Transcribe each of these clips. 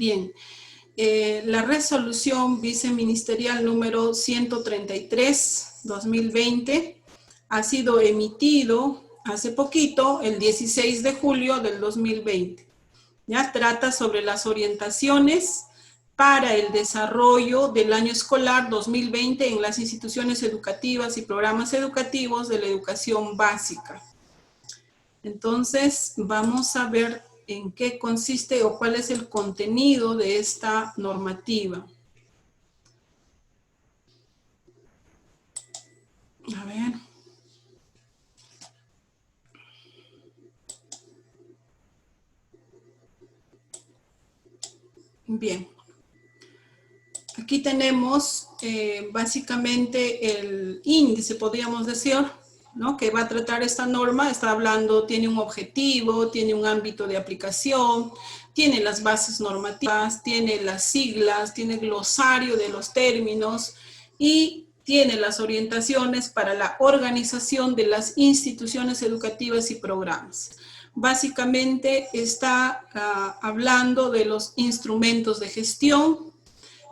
Bien, la resolución viceministerial número 133/2020 ha sido emitido hace poquito, el 16 de julio del 2020. Ya trata sobre las orientaciones para el desarrollo del año escolar 2020 en las instituciones educativas y programas educativos de la educación básica. Entonces, vamos a ver en qué consiste o cuál es el contenido de esta normativa. A ver. Bien. Aquí tenemos básicamente el índice, podríamos decir, ¿no?, que va a tratar esta norma. Está hablando, tiene un objetivo, tiene un ámbito de aplicación, tiene las bases normativas, tiene las siglas, tiene glosario de los términos y tiene las orientaciones para la organización de las instituciones educativas y programas. Básicamente está hablando de los instrumentos de gestión,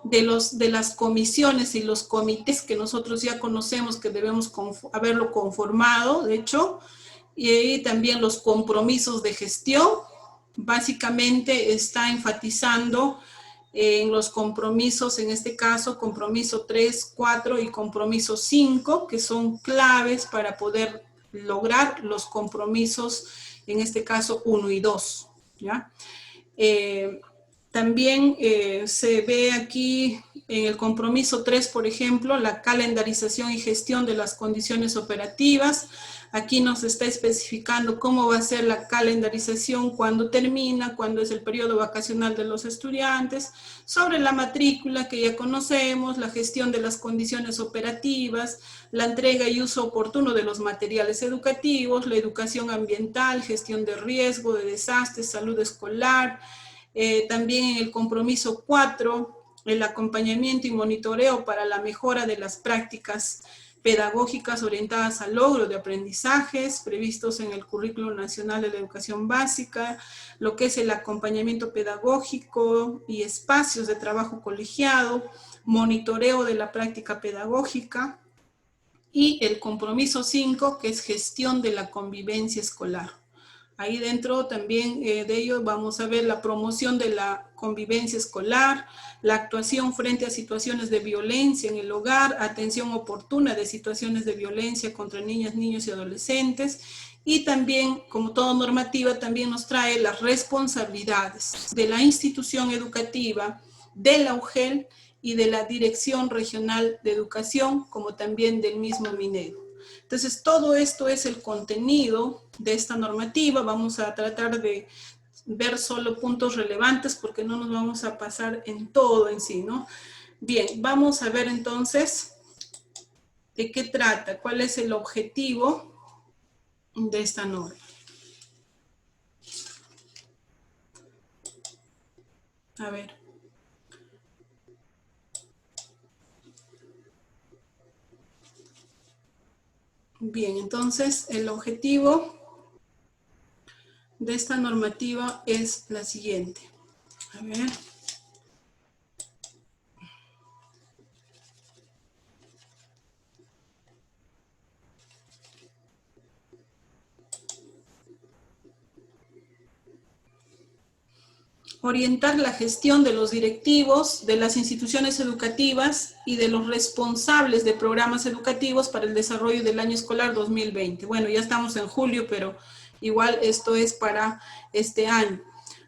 de las comisiones y los comités que nosotros ya conocemos, que debemos haberlo conformado, de hecho, y también los compromisos de gestión. Básicamente está enfatizando en los compromisos, en este caso, compromiso 3, 4 y compromiso 5, que son claves para poder lograr los compromisos, en este caso 1 y 2, ¿ya? También se ve aquí en el compromiso 3, por ejemplo, la calendarización y gestión de las condiciones operativas. Aquí nos está especificando cómo va a ser la calendarización, cuándo termina, cuándo es el periodo vacacional de los estudiantes, sobre la matrícula que ya conocemos, la gestión de las condiciones operativas, la entrega y uso oportuno de los materiales educativos, la educación ambiental, gestión de riesgo, de desastres, salud escolar. También en el compromiso 4, el acompañamiento y monitoreo para la mejora de las prácticas pedagógicas orientadas al logro de aprendizajes previstos en el Currículo Nacional de la Educación Básica, lo que es el acompañamiento pedagógico y espacios de trabajo colegiado, monitoreo de la práctica pedagógica, y el compromiso 5, que es gestión de la convivencia escolar. Ahí dentro también de ello vamos a ver la promoción de la convivencia escolar, la actuación frente a situaciones de violencia en el hogar, atención oportuna de situaciones de violencia contra niñas, niños y adolescentes, y también, como toda normativa, también nos trae las responsabilidades de la institución educativa, de la UGEL y de la Dirección Regional de Educación, como también del mismo Minedu. Entonces, todo esto es el contenido de esta normativa. Vamos a tratar de ver solo puntos relevantes porque no nos vamos a pasar en todo en sí, ¿no? Bien, vamos a ver entonces de qué trata, cuál es el objetivo de esta norma. A ver. Bien, entonces el objetivo de esta normativa es la siguiente. A ver. Orientar la gestión de los directivos de las instituciones educativas y de los responsables de programas educativos para el desarrollo del año escolar 2020. Bueno, ya estamos en julio, pero igual esto es para este año.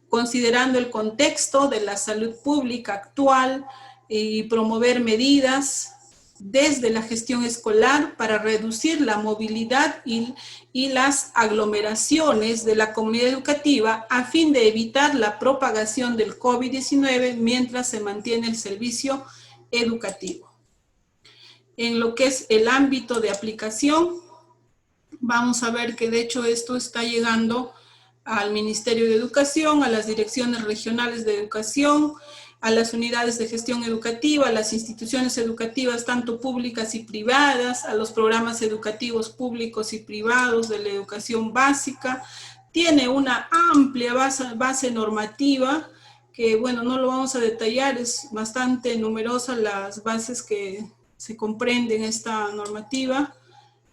Considerando el contexto de la salud pública actual y promover medidas desde la gestión escolar para reducir la movilidad y las aglomeraciones de la comunidad educativa a fin de evitar la propagación del COVID-19 mientras se mantiene el servicio educativo. En lo que es el ámbito de aplicación, vamos a ver que de hecho esto está llegando al Ministerio de Educación, a las direcciones regionales de educación, a las unidades de gestión educativa, a las instituciones educativas tanto públicas y privadas, a los programas educativos públicos y privados de la educación básica. Tiene una amplia base normativa que bueno, no lo vamos a detallar, es bastante numerosa las bases que se comprenden en esta normativa.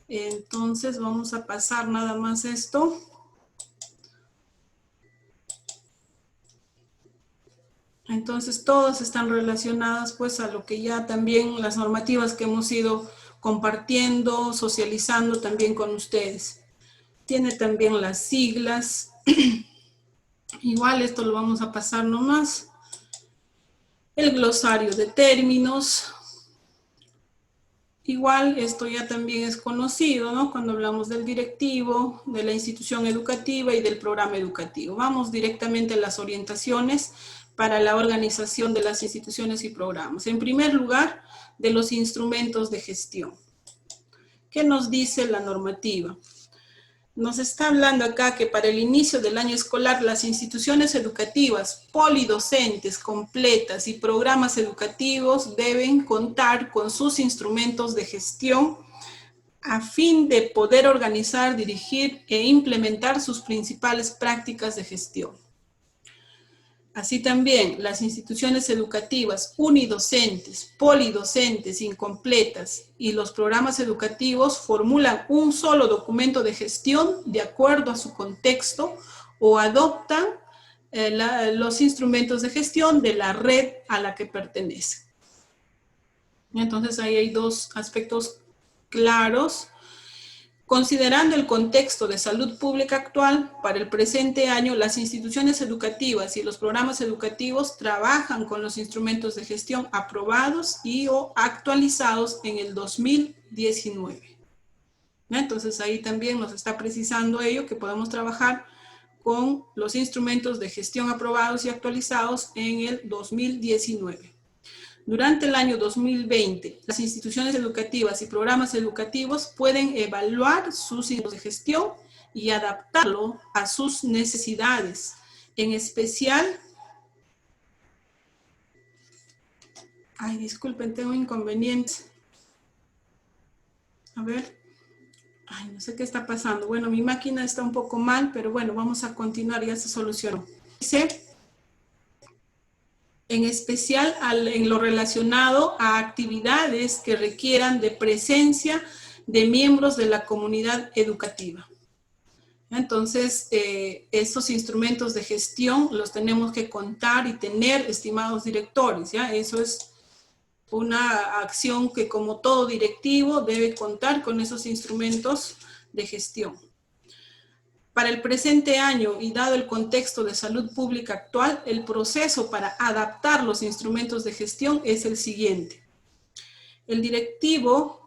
Entonces vamos a pasar nada más esto. Entonces todas están relacionadas pues a lo que ya también las normativas que hemos ido compartiendo, socializando también con ustedes. Tiene también las siglas. Igual esto lo vamos a pasar nomás. El glosario de términos. Igual esto ya también es conocido, ¿no? Cuando hablamos del directivo, de la institución educativa y del programa educativo. Vamos directamente a las orientaciones para la organización de las instituciones y programas. En primer lugar, de los instrumentos de gestión. ¿Qué nos dice la normativa? Nos está hablando acá que para el inicio del año escolar las instituciones educativas polidocentes, completas y programas educativos deben contar con sus instrumentos de gestión a fin de poder organizar, dirigir e implementar sus principales prácticas de gestión. Así también, las instituciones educativas unidocentes, polidocentes, incompletas y los programas educativos formulan un solo documento de gestión de acuerdo a su contexto o adoptan los instrumentos de gestión de la red a la que pertenecen. Entonces, ahí hay dos aspectos claros. Considerando el contexto de salud pública actual, para el presente año, las instituciones educativas y los programas educativos trabajan con los instrumentos de gestión aprobados y o actualizados en el 2019. Entonces, ahí también nos está precisando ello, que podemos trabajar con los instrumentos de gestión aprobados y actualizados en el 2019. Durante el año 2020, las instituciones educativas y programas educativos pueden evaluar sus instrumentos de gestión y adaptarlo a sus necesidades. En especial, disculpen, tengo inconvenientes. A ver, no sé qué está pasando. Bueno, mi máquina está un poco mal, pero bueno, vamos a continuar, ya se solucionó. Dice, en especial en lo relacionado a actividades que requieran de presencia de miembros de la comunidad educativa. Entonces, estos instrumentos de gestión los tenemos que contar y tener, estimados directores, ¿ya? Eso es una acción que, como todo directivo, debe contar con esos instrumentos de gestión. Para el presente año y dado el contexto de salud pública actual, el proceso para adaptar los instrumentos de gestión es el siguiente. El directivo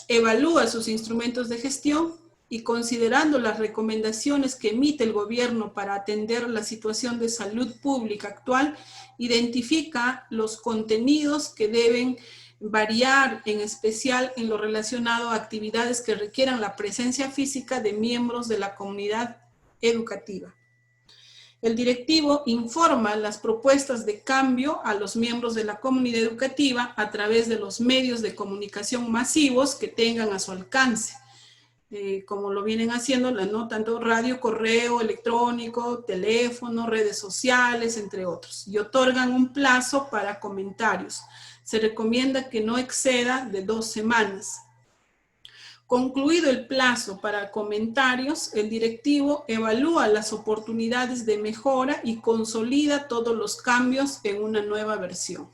evalúa sus instrumentos de gestión y considerando las recomendaciones que emite el gobierno para atender la situación de salud pública actual, identifica los contenidos que deben variar, en especial en lo relacionado a actividades que requieran la presencia física de miembros de la comunidad educativa. El directivo informa las propuestas de cambio a los miembros de la comunidad educativa a través de los medios de comunicación masivos que tengan a su alcance, como lo vienen haciendo, ¿no? Tanto radio, correo electrónico, teléfono, redes sociales, entre otros, y otorgan un plazo para comentarios. Se recomienda que no exceda de 2 semanas. Concluido el plazo para comentarios, el directivo evalúa las oportunidades de mejora y consolida todos los cambios en una nueva versión.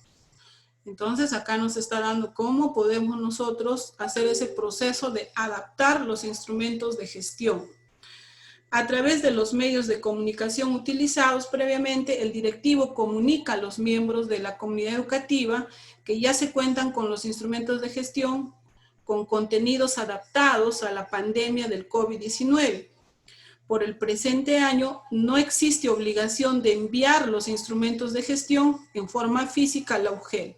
Entonces, acá nos está dando cómo podemos nosotros hacer ese proceso de adaptar los instrumentos de gestión. A través de los medios de comunicación utilizados previamente, el directivo comunica a los miembros de la comunidad educativa que ya se cuentan con los instrumentos de gestión con contenidos adaptados a la pandemia del COVID-19. Por el presente año, no existe obligación de enviar los instrumentos de gestión en forma física a la UGEL.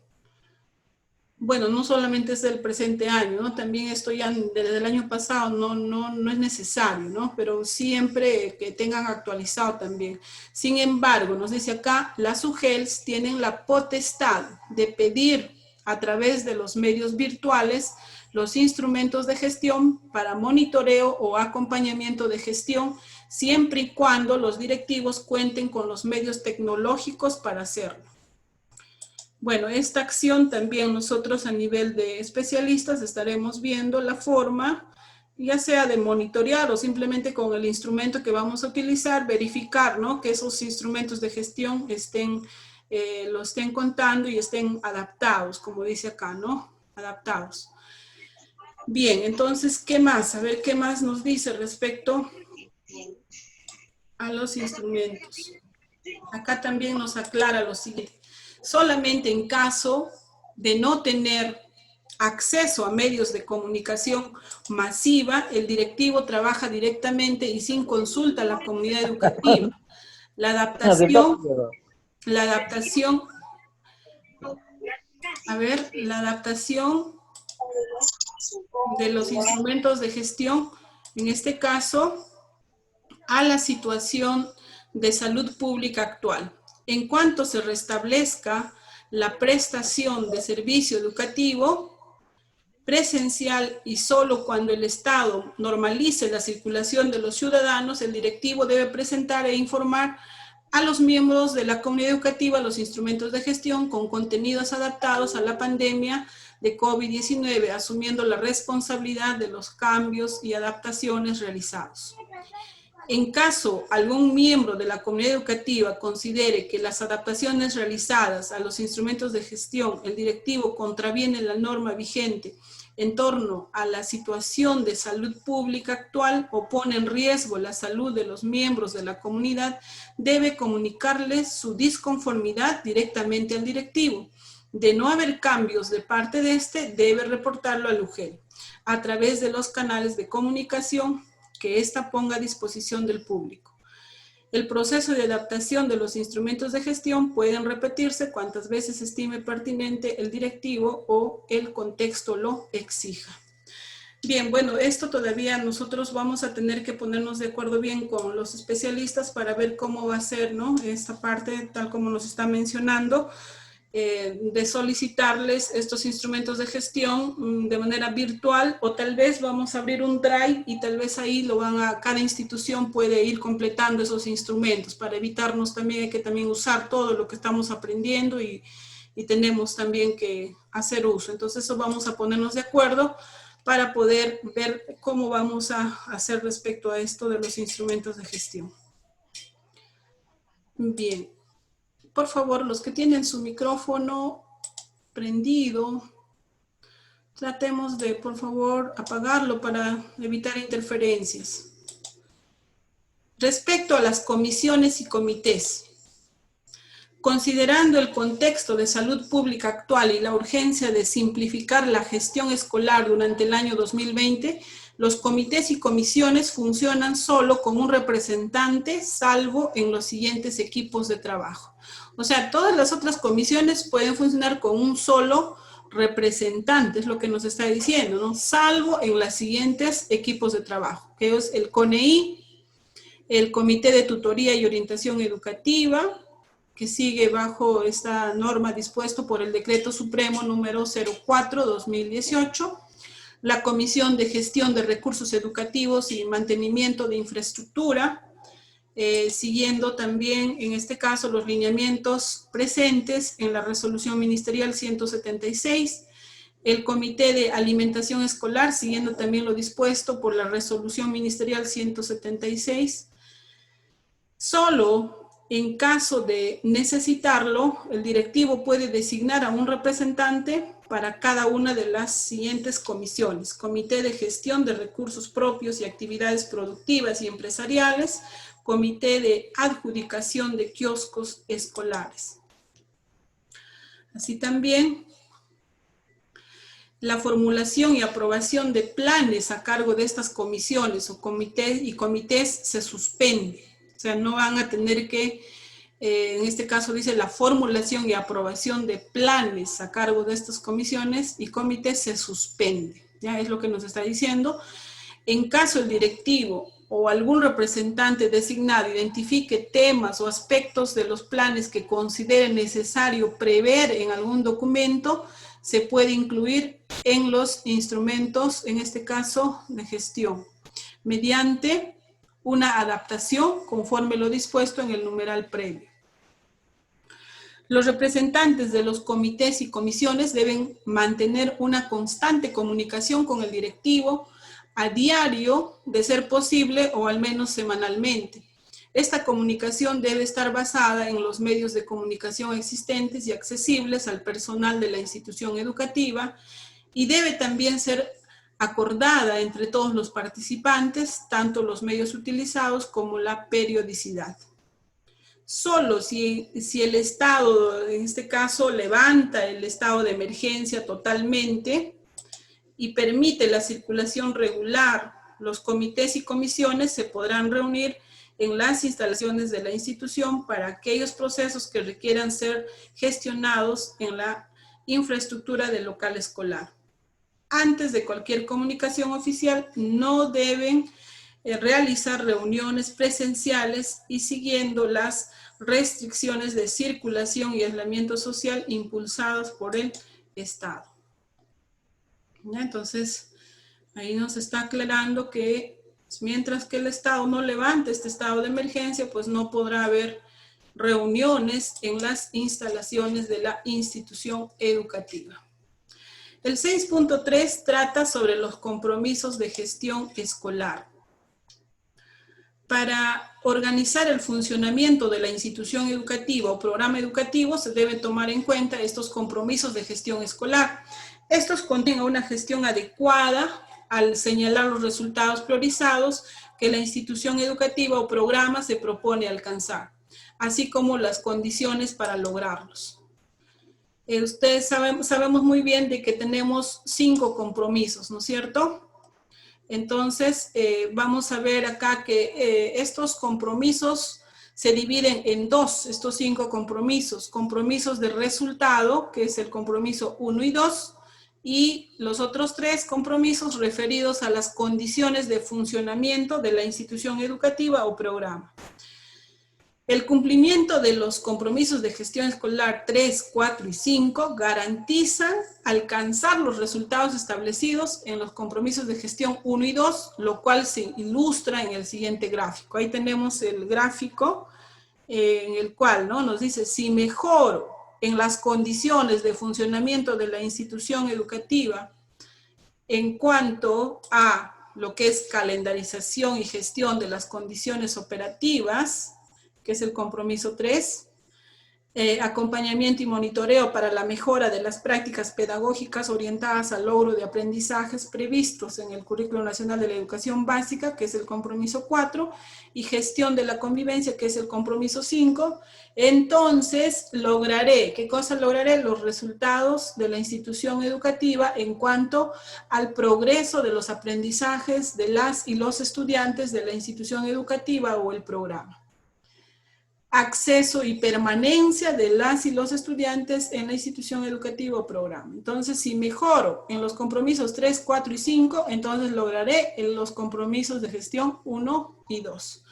Bueno, no solamente es del presente año, ¿no? También esto ya desde el año pasado no es necesario, ¿no? Pero siempre que tengan actualizado también. Sin embargo, nos dice acá, las UGELs tienen la potestad de pedir a través de los medios virtuales los instrumentos de gestión para monitoreo o acompañamiento de gestión, siempre y cuando los directivos cuenten con los medios tecnológicos para hacerlo. Bueno, esta acción también nosotros a nivel de especialistas estaremos viendo la forma, ya sea de monitorear o simplemente con el instrumento que vamos a utilizar, verificar, ¿no?, que esos instrumentos de gestión lo estén contando y estén adaptados, como dice acá, ¿no? Adaptados. Bien, entonces, ¿qué más? A ver, ¿qué más nos dice respecto a los instrumentos? Acá también nos aclara lo siguiente. Solamente en caso de no tener acceso a medios de comunicación masiva, el directivo trabaja directamente y sin consulta a la comunidad educativa. La adaptación de los instrumentos de gestión, en este caso, a la situación de salud pública actual. En cuanto se restablezca la prestación de servicio educativo presencial y solo cuando el Estado normalice la circulación de los ciudadanos, el directivo debe presentar e informar a los miembros de la comunidad educativa los instrumentos de gestión con contenidos adaptados a la pandemia de COVID-19, asumiendo la responsabilidad de los cambios y adaptaciones realizados. En caso algún miembro de la comunidad educativa considere que las adaptaciones realizadas a los instrumentos de gestión, el directivo contraviene la norma vigente en torno a la situación de salud pública actual o pone en riesgo la salud de los miembros de la comunidad, debe comunicarles su disconformidad directamente al directivo. De no haber cambios de parte de este, debe reportarlo al UGEL a través de los canales de comunicación que ésta ponga a disposición del público. El proceso de adaptación de los instrumentos de gestión pueden repetirse cuantas veces estime pertinente el directivo o el contexto lo exija. Bien, bueno, esto todavía nosotros vamos a tener que ponernos de acuerdo bien con los especialistas para ver cómo va a ser, ¿no?, esta parte, tal como nos está mencionando, de solicitarles estos instrumentos de gestión de manera virtual, o tal vez vamos a abrir un drive y tal vez ahí cada institución puede ir completando esos instrumentos para evitarnos también que usar todo lo que estamos aprendiendo y tenemos también que hacer uso. Entonces eso vamos a ponernos de acuerdo para poder ver cómo vamos a hacer respecto a esto de los instrumentos de gestión. Bien. Por favor, los que tienen su micrófono prendido, tratemos de, por favor, apagarlo para evitar interferencias. Respecto a las comisiones y comités, considerando el contexto de salud pública actual y la urgencia de simplificar la gestión escolar durante el año 2020, los comités y comisiones funcionan solo con un representante, salvo en los siguientes equipos de trabajo. O sea, todas las otras comisiones pueden funcionar con un solo representante, es lo que nos está diciendo, ¿no? Salvo en los siguientes equipos de trabajo, que es el CONEI, el Comité de Tutoría y Orientación Educativa, que sigue bajo esta norma dispuesto por el Decreto Supremo número 04/2018, la Comisión de Gestión de Recursos Educativos y Mantenimiento de Infraestructura, siguiendo también, en este caso, los lineamientos presentes en la Resolución Ministerial 176, el Comité de Alimentación Escolar, siguiendo también lo dispuesto por la Resolución Ministerial 176. Solo en caso de necesitarlo, el directivo puede designar a un representante para cada una de las siguientes comisiones: Comité de Gestión de Recursos Propios y Actividades Productivas y Empresariales, Comité de Adjudicación de Kioscos Escolares. Así también, la formulación y aprobación de planes a cargo de estas comisiones o comités se suspende. O sea, no van a tener que, en este caso dice la formulación y aprobación de planes a cargo de estas comisiones y comités se suspende. Ya es lo que nos está diciendo. En caso el directivo o algún representante designado identifique temas o aspectos de los planes que considere necesario prever en algún documento, se puede incluir en los instrumentos, en este caso, de gestión, mediante una adaptación conforme lo dispuesto en el numeral previo. Los representantes de los comités y comisiones deben mantener una constante comunicación con el directivo a diario, de ser posible, o al menos semanalmente. Esta comunicación debe estar basada en los medios de comunicación existentes y accesibles al personal de la institución educativa y debe también ser acordada entre todos los participantes, tanto los medios utilizados como la periodicidad. Solo si el Estado, en este caso, levanta el estado de emergencia totalmente y permite la circulación regular, los comités y comisiones se podrán reunir en las instalaciones de la institución para aquellos procesos que requieran ser gestionados en la infraestructura del local escolar. Antes de cualquier comunicación oficial, no deben realizar reuniones presenciales y siguiendo las restricciones de circulación y aislamiento social impulsadas por el Estado. ¿Ya? Entonces, ahí nos está aclarando que mientras que el Estado no levante este estado de emergencia, pues no podrá haber reuniones en las instalaciones de la institución educativa. El 6.3 trata sobre los compromisos de gestión escolar. Para organizar el funcionamiento de la institución educativa o programa educativo se debe tomar en cuenta estos compromisos de gestión escolar. Estos contienen una gestión adecuada al señalar los resultados priorizados que la institución educativa o programa se propone alcanzar, así como las condiciones para lograrlos. Ustedes sabemos muy bien de que tenemos 5 compromisos, ¿no es cierto? Entonces, vamos a ver acá que estos compromisos se dividen en 2, estos 5 compromisos. Compromisos de resultado, que es el compromiso 1 y 2, y los otros 3 compromisos referidos a las condiciones de funcionamiento de la institución educativa o programa. El cumplimiento de los compromisos de gestión escolar 3, 4 y 5 garantizan alcanzar los resultados establecidos en los compromisos de gestión 1 y 2, lo cual se ilustra en el siguiente gráfico. Ahí tenemos el gráfico en el cual, ¿no?, nos dice, si mejoro en las condiciones de funcionamiento de la institución educativa en cuanto a lo que es calendarización y gestión de las condiciones operativas, que es el compromiso 3, acompañamiento y monitoreo para la mejora de las prácticas pedagógicas orientadas al logro de aprendizajes previstos en el Currículo Nacional de la Educación Básica, que es el compromiso 4, y gestión de la convivencia, que es el compromiso 5, entonces lograré, ¿qué cosa lograré? Los resultados de la institución educativa en cuanto al progreso de los aprendizajes de las y los estudiantes de la institución educativa o el programa. Acceso y permanencia de las y los estudiantes en la institución educativa o programa. Entonces, si mejoro en los compromisos 3, 4 y 5, entonces lograré los compromisos de gestión 1 y 2.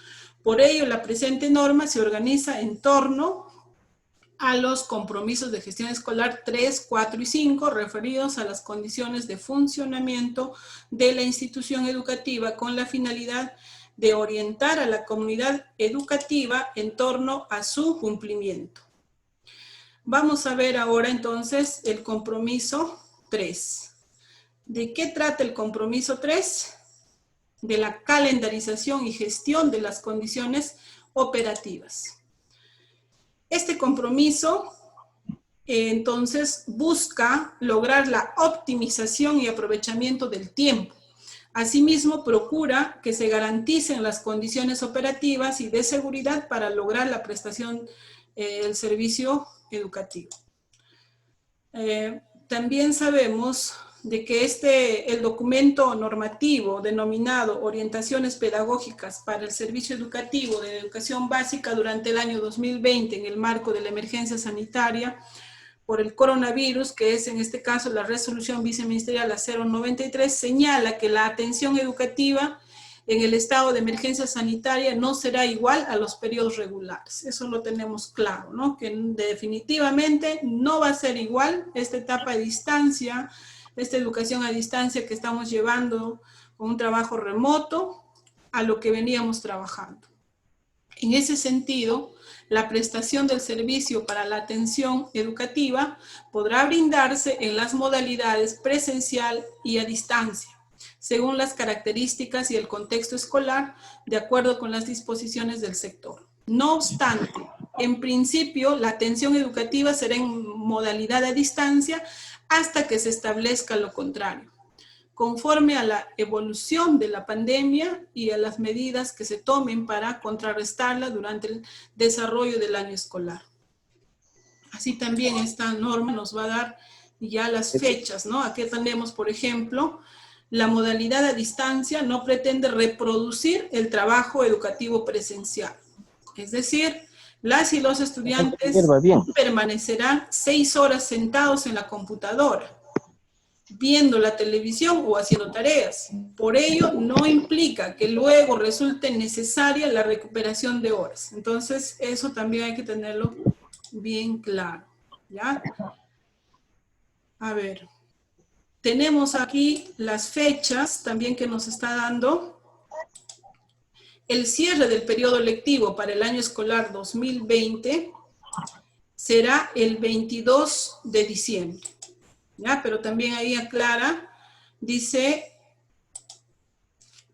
Por ello, la presente norma se organiza en torno a los compromisos de gestión escolar 3, 4 y 5, referidos a las condiciones de funcionamiento de la institución educativa con la finalidad de orientar a la comunidad educativa en torno a su cumplimiento. Vamos a ver ahora entonces el compromiso 3. ¿De qué trata el compromiso 3? De la calendarización y gestión de las condiciones operativas. Este compromiso entonces busca lograr la optimización y aprovechamiento del tiempo. Asimismo, procura que se garanticen las condiciones operativas y de seguridad para lograr la prestación del servicio educativo. También sabemos de que el documento normativo denominado Orientaciones Pedagógicas para el Servicio Educativo de Educación Básica durante el año 2020 en el marco de la emergencia sanitaria por el coronavirus, que es en este caso la resolución viceministerial a 093, señala que la atención educativa en el estado de emergencia sanitaria no será igual a los periodos regulares. Eso lo tenemos claro, ¿no? Que definitivamente no va a ser igual esta etapa de distancia, esta educación a distancia que estamos llevando con un trabajo remoto a lo que veníamos trabajando. En ese sentido, la prestación del servicio para la atención educativa podrá brindarse en las modalidades presencial y a distancia, según las características y el contexto escolar, de acuerdo con las disposiciones del sector. No obstante, en principio, la atención educativa será en modalidad a distancia hasta que se establezca lo contrario, conforme a la evolución de la pandemia y a las medidas que se tomen para contrarrestarla durante el desarrollo del año escolar. Así también esta norma nos va a dar ya las fechas, ¿no? Aquí tenemos, por ejemplo, la modalidad a distancia no pretende reproducir el trabajo educativo presencial. Es decir, las y los estudiantes permanecerán 6 horas sentados en la computadora, viendo la televisión o haciendo tareas. Por ello, no implica que luego resulte necesaria la recuperación de horas. Entonces, eso también hay que tenerlo bien claro, ¿ya? A ver, tenemos aquí las fechas también que nos está dando. El cierre del periodo lectivo para el año escolar 2020 será el 22 de diciembre. ¿Ya? Pero también ahí aclara, dice,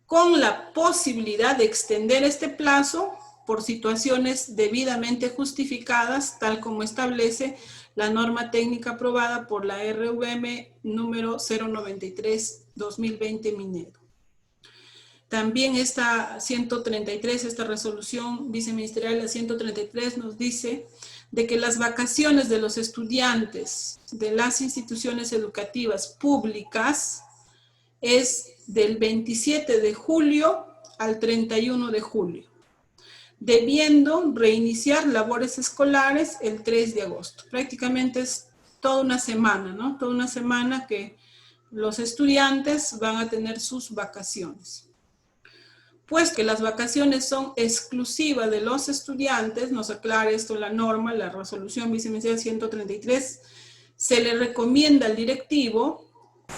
con la posibilidad de extender este plazo por situaciones debidamente justificadas, tal como establece la norma técnica aprobada por la RVM número 093-2020 Minedo. También esta 133, esta resolución viceministerial, la 133, nos dice de que las vacaciones de los estudiantes de las instituciones educativas públicas es del 27 de julio al 31 de julio, debiendo reiniciar labores escolares el 3 de agosto. Prácticamente es toda una semana, ¿no? Toda una semana que los estudiantes van a tener sus vacaciones. Pues que las vacaciones son exclusivas de los estudiantes, nos aclara esto la norma, la resolución viceministerial 133, se le recomienda al directivo,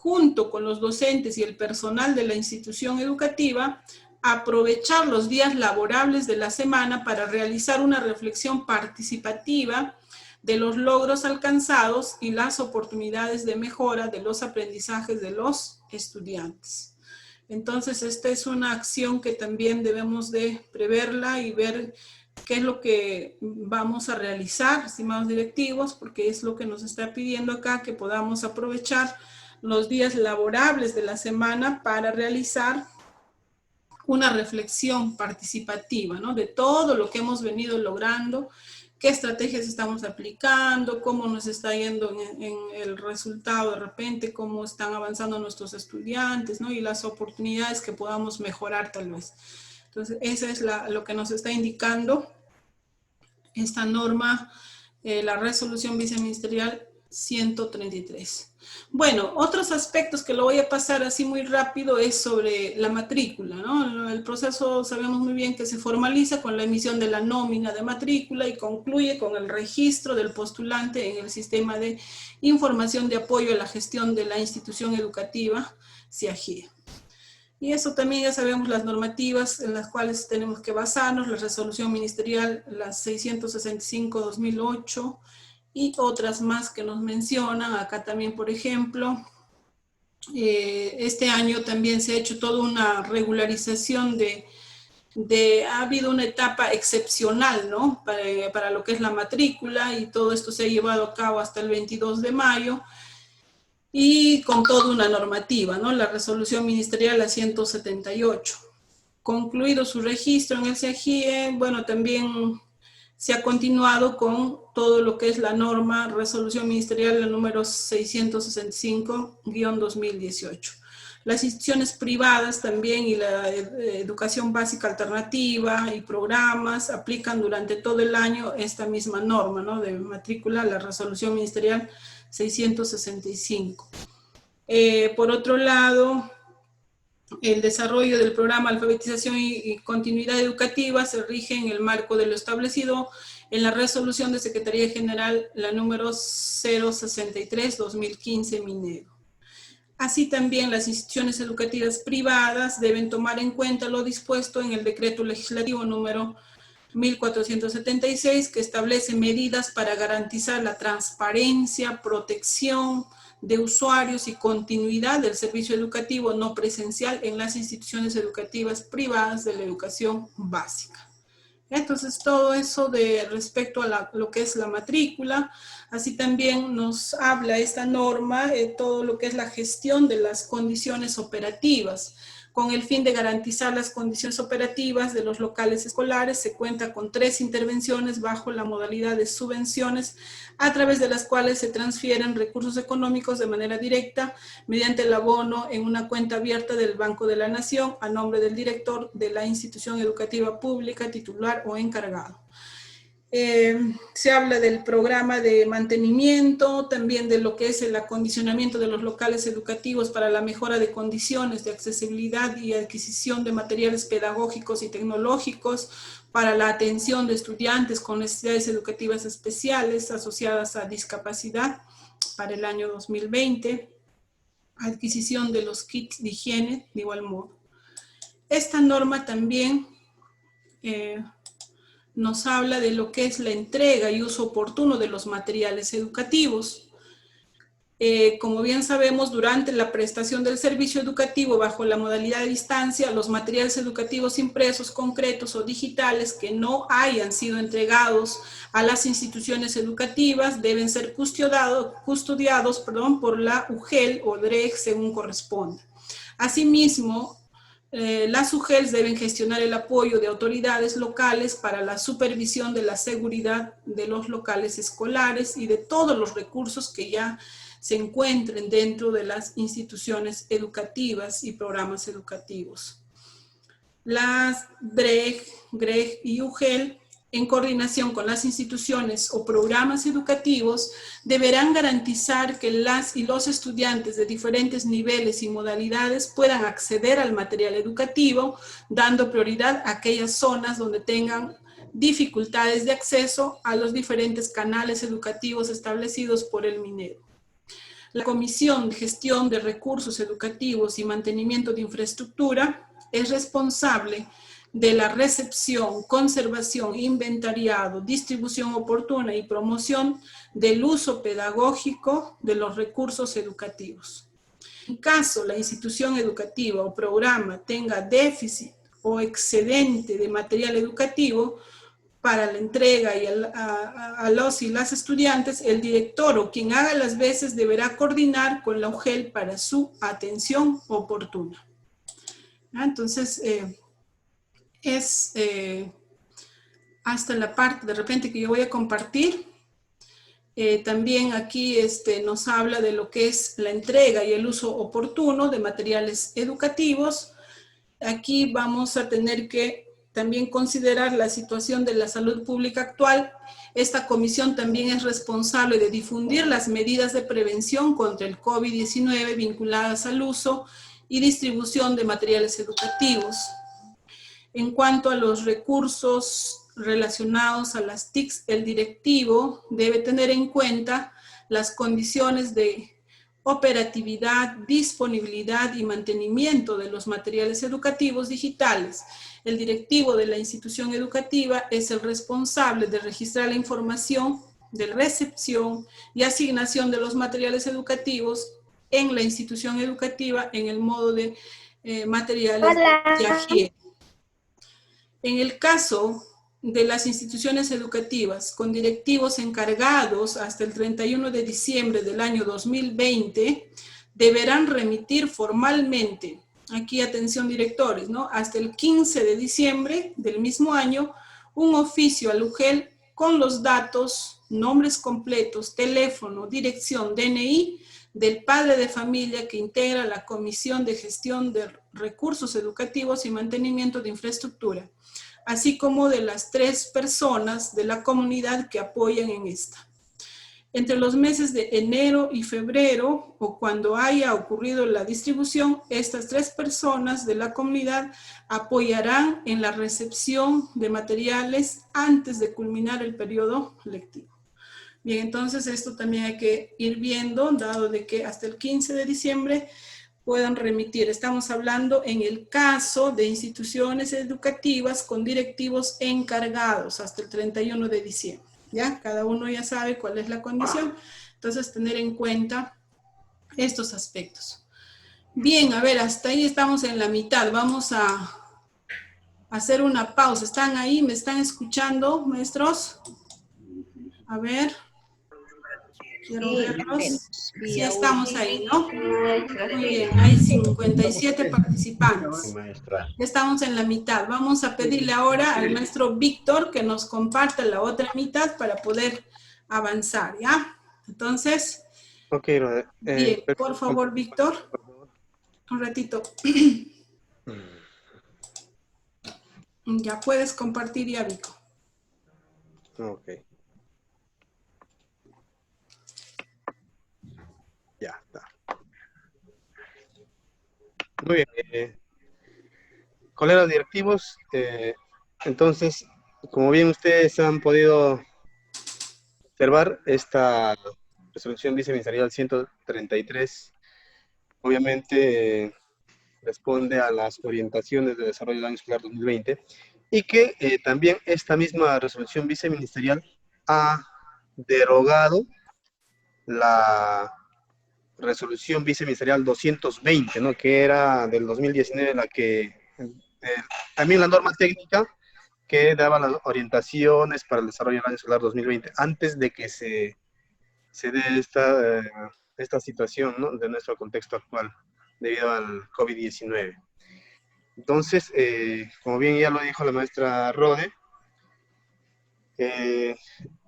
junto con los docentes y el personal de la institución educativa, aprovechar los días laborables de la semana para realizar una reflexión participativa de los logros alcanzados y las oportunidades de mejora de los aprendizajes de los estudiantes. Entonces, esta es una acción que también debemos de preverla y ver qué es lo que vamos a realizar, estimados directivos, porque es lo que nos está pidiendo acá, que podamos aprovechar los días laborables de la semana para realizar una reflexión participativa, ¿no? De todo lo que hemos venido logrando, qué estrategias estamos aplicando, cómo nos está yendo en el resultado de repente, cómo están avanzando nuestros estudiantes, ¿no? Y las oportunidades que podamos mejorar tal vez. Entonces, eso es lo que nos está indicando esta norma, la resolución viceministerial 133. Bueno, otros aspectos que lo voy a pasar así muy rápido es sobre la matrícula, ¿no? El proceso sabemos muy bien que se formaliza con la emisión de la nómina de matrícula y concluye con el registro del postulante en el sistema de información de apoyo a la gestión de la institución educativa, SIAGIE. Y eso también ya sabemos las normativas en las cuales tenemos que basarnos, la resolución ministerial, la 665-2008, y otras más que nos mencionan. Acá también, por ejemplo, este año también se ha hecho toda una regularización ha habido una etapa excepcional, ¿no? Para lo que es la matrícula, y todo esto se ha llevado a cabo hasta el 22 de mayo, y con toda una normativa, ¿no? La resolución ministerial la 178. Concluido su registro en el SIAGIE, bueno, también se ha continuado con todo lo que es la norma, resolución ministerial, el número 665-2018. Las instituciones privadas también y la educación básica alternativa y programas aplican durante todo el año esta misma norma, ¿no? De matrícula, la resolución ministerial 665. Por otro lado, El desarrollo del programa Alfabetización y Continuidad Educativa se rige en el marco de lo establecido en la resolución de Secretaría General, la número 063-2015 Minero. Así también las instituciones educativas privadas deben tomar en cuenta lo dispuesto en el decreto legislativo número 1476, que establece medidas para garantizar la transparencia, protección de usuarios y continuidad del servicio educativo no presencial en las instituciones educativas privadas de la educación básica. Entonces, todo eso de respecto a lo que es la matrícula, así también nos habla esta norma, todo lo que es la gestión de las condiciones operativas. Con el fin de garantizar las condiciones operativas de los locales escolares, se cuenta con 3 intervenciones bajo la modalidad de subvenciones, a través de las cuales se transfieren recursos económicos de manera directa mediante el abono en una cuenta abierta del Banco de la Nación a nombre del director de la institución educativa pública, titular o encargado. Se habla del programa de mantenimiento, también de lo que es el acondicionamiento de los locales educativos para la mejora de condiciones de accesibilidad y adquisición de materiales pedagógicos y tecnológicos para la atención de estudiantes con necesidades educativas especiales asociadas a discapacidad para el año 2020, adquisición de los kits de higiene de igual modo. Esta norma también nos habla de lo que es la entrega y uso oportuno de los materiales educativos. Como bien sabemos, durante la prestación del servicio educativo bajo la modalidad de distancia, los materiales educativos impresos, concretos o digitales que no hayan sido entregados a las instituciones educativas deben ser custodiados por la UGEL o DREG según corresponda. Asimismo, las UGELs deben gestionar el apoyo de autoridades locales para la supervisión de la seguridad de los locales escolares y de todos los recursos que ya se encuentren dentro de las instituciones educativas y programas educativos. Las DREG, GREG y UGEL, en coordinación con las instituciones o programas educativos, deberán garantizar que las y los estudiantes de diferentes niveles y modalidades puedan acceder al material educativo, dando prioridad a aquellas zonas donde tengan dificultades de acceso a los diferentes canales educativos establecidos por el Minero. La Comisión de Gestión de Recursos Educativos y Mantenimiento de Infraestructura es responsable de la recepción, conservación, inventariado, distribución oportuna y promoción del uso pedagógico de los recursos educativos. En caso la institución educativa o programa tenga déficit o excedente de material educativo para la entrega y a los y las estudiantes, el director o quien haga las veces deberá coordinar con la UGEL para su atención oportuna. Entonces, es hasta la parte de repente que yo voy a compartir. También aquí nos habla de lo que es la entrega y el uso oportuno de materiales educativos. Aquí vamos a tener que también considerar la situación de la salud pública actual. Esta comisión también es responsable de difundir las medidas de prevención contra el COVID-19 vinculadas al uso y distribución de materiales educativos. En cuanto a los recursos relacionados a las TICs, el directivo debe tener en cuenta las condiciones de operatividad, disponibilidad y mantenimiento de los materiales educativos digitales. El directivo de la institución educativa es el responsable de registrar la información de recepción y asignación de los materiales educativos en la institución educativa en el modo de materiales de higiene. En el caso de las instituciones educativas con directivos encargados hasta el 31 de diciembre del año 2020, deberán remitir formalmente, aquí atención directores, ¿no?, hasta el 15 de diciembre del mismo año, un oficio al UGEL con los datos, nombres completos, teléfono, dirección, DNI, del padre de familia que integra la Comisión de Gestión de Recursos Educativos y Mantenimiento de Infraestructura, así como de las 3 personas de la comunidad que apoyan en esta. Entre los meses de enero y febrero, o cuando haya ocurrido la distribución, estas 3 personas de la comunidad apoyarán en la recepción de materiales antes de culminar el periodo lectivo. Bien, entonces esto también hay que ir viendo, dado de que hasta el 15 de diciembre puedan remitir. Estamos hablando en el caso de instituciones educativas con directivos encargados hasta el 31 de diciembre. ¿Ya? Cada uno ya sabe cuál es la condición. Entonces, tener en cuenta estos aspectos. Bien, a ver, hasta ahí estamos en la mitad. Vamos a hacer una pausa. ¿Están ahí? ¿Me están escuchando, maestros? A ver. Quiero verlos. Sí, estamos ahí, ¿no? Muy bien, hay 57 participantes. Ya estamos en la mitad. Vamos a pedirle ahora al maestro Víctor que nos comparta la otra mitad para poder avanzar, ¿ya? Entonces, Ok, bien, por favor, Víctor. Un ratito. Ya puedes compartir ya, Vico. Ok. Ya está. Muy bien. Colegas directivos, entonces, como bien ustedes han podido observar, esta resolución viceministerial 133, obviamente responde a las orientaciones de desarrollo del año escolar 2020 y que también esta misma resolución viceministerial ha derogado la resolución viceministerial 220, ¿no? Que era del 2019, la que también la norma técnica que daba las orientaciones para el desarrollo del año escolar 2020, antes de que se dé esta situación, ¿no? De nuestro contexto actual, debido al COVID-19. Entonces, como bien ya lo dijo la maestra Rode,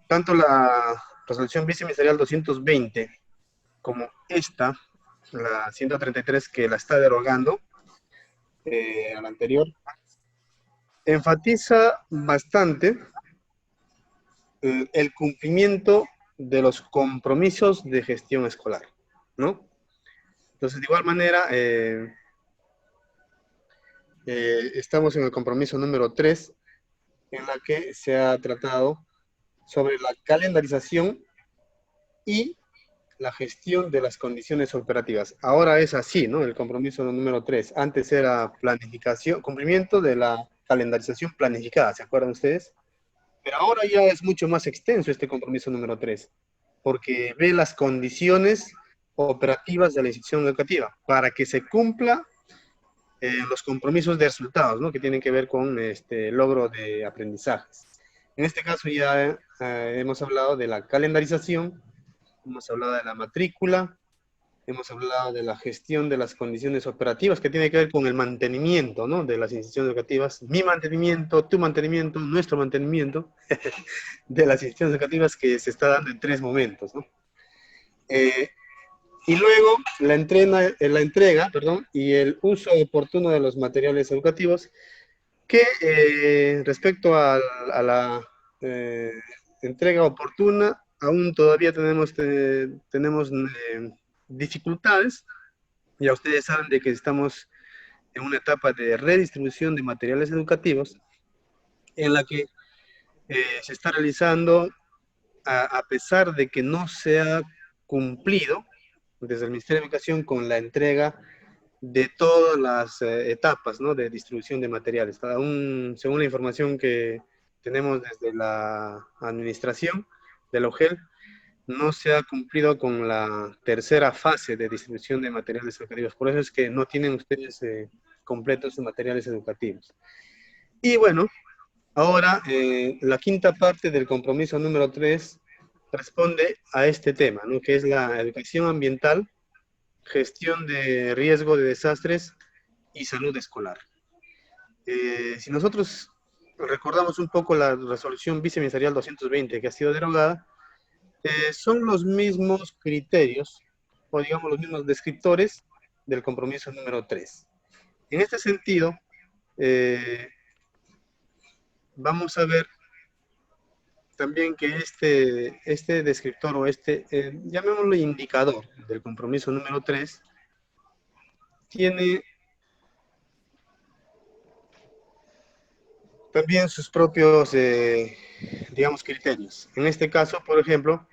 tanto la resolución viceministerial 220 como esta, la 133 que la está derogando, a la anterior, enfatiza bastante el cumplimiento de los compromisos de gestión escolar, ¿no? Entonces, de igual manera, estamos en el compromiso número 3, en la que se ha tratado sobre la calendarización y la gestión de las condiciones operativas. Ahora es así, ¿no? El compromiso número 3. Antes era planificación, cumplimiento de la calendarización planificada, ¿se acuerdan ustedes? Pero ahora ya es mucho más extenso este compromiso número 3, porque ve las condiciones operativas de la institución educativa para que se cumpla los compromisos de resultados, ¿no? Que tienen que ver con este logro de aprendizajes. En este caso ya hemos hablado de la calendarización, hemos hablado de la matrícula, hemos hablado de la gestión de las condiciones operativas, que tiene que ver con el mantenimiento, ¿no? De las instituciones educativas, mi mantenimiento, tu mantenimiento, nuestro mantenimiento de las instituciones educativas, que se está dando en 3 momentos, ¿no? Y luego la entrega, perdón, y el uso oportuno de los materiales educativos, que respecto a la entrega oportuna, aún todavía tenemos dificultades. Ya ustedes saben de que estamos en una etapa de redistribución de materiales educativos en la que se está realizando, a pesar de que no se ha cumplido desde el Ministerio de Educación con la entrega de todas las etapas, ¿no? De distribución de materiales. Aún, según la información que tenemos desde la administración de la UGEL, no se ha cumplido con la tercera fase de distribución de materiales educativos. Por eso es que no tienen ustedes completos sus materiales educativos. Y bueno, ahora la quinta parte del compromiso número 3 responde a este tema, ¿no? Que es la educación ambiental, gestión de riesgo de desastres y salud escolar. Si nosotros recordamos un poco la resolución viceministerial 220 que ha sido derogada, son los mismos criterios, o digamos los mismos descriptores del compromiso número 3. En este sentido, vamos a ver también que este descriptor o llamémoslo indicador del compromiso número 3, tiene también sus propios, digamos, criterios. En este caso, por ejemplo,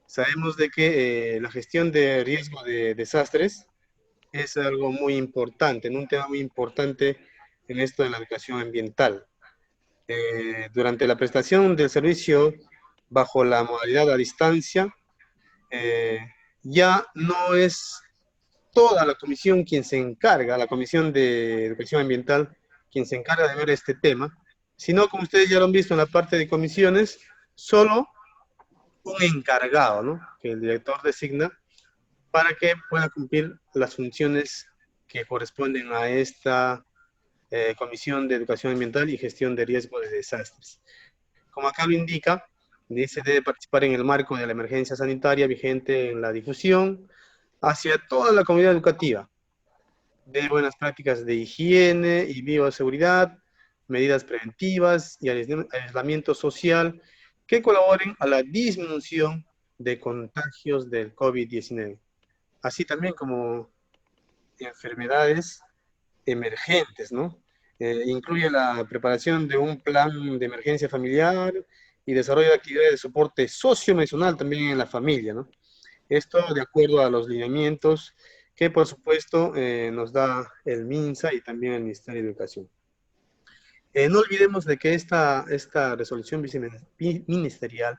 sabemos de que la gestión de riesgo de desastres es algo muy importante, en un tema muy importante en esto de la educación ambiental. Durante la prestación del servicio bajo la modalidad a distancia, eh, ya no es toda la comisión quien se encarga, la Comisión de Educación Ambiental, quien se encarga de ver este tema, sino, como ustedes ya lo han visto en la parte de comisiones, solo un encargado, ¿no? Que el director designa para que pueda cumplir las funciones que corresponden a esta Comisión de Educación Ambiental y Gestión de Riesgo de Desastres. Como acá lo indica, dice debe participar en el marco de la emergencia sanitaria vigente en la difusión hacia toda la comunidad educativa de buenas prácticas de higiene y bioseguridad, medidas preventivas y aislamiento social que colaboren a la disminución de contagios del COVID-19, así también como enfermedades emergentes, ¿no? Incluye la preparación de un plan de emergencia familiar y desarrollo de actividades de soporte socioemocional también en la familia, ¿no? Esto de acuerdo a los lineamientos que, por supuesto, nos da el MINSA y también el Ministerio de Educación. No olvidemos de que esta resolución ministerial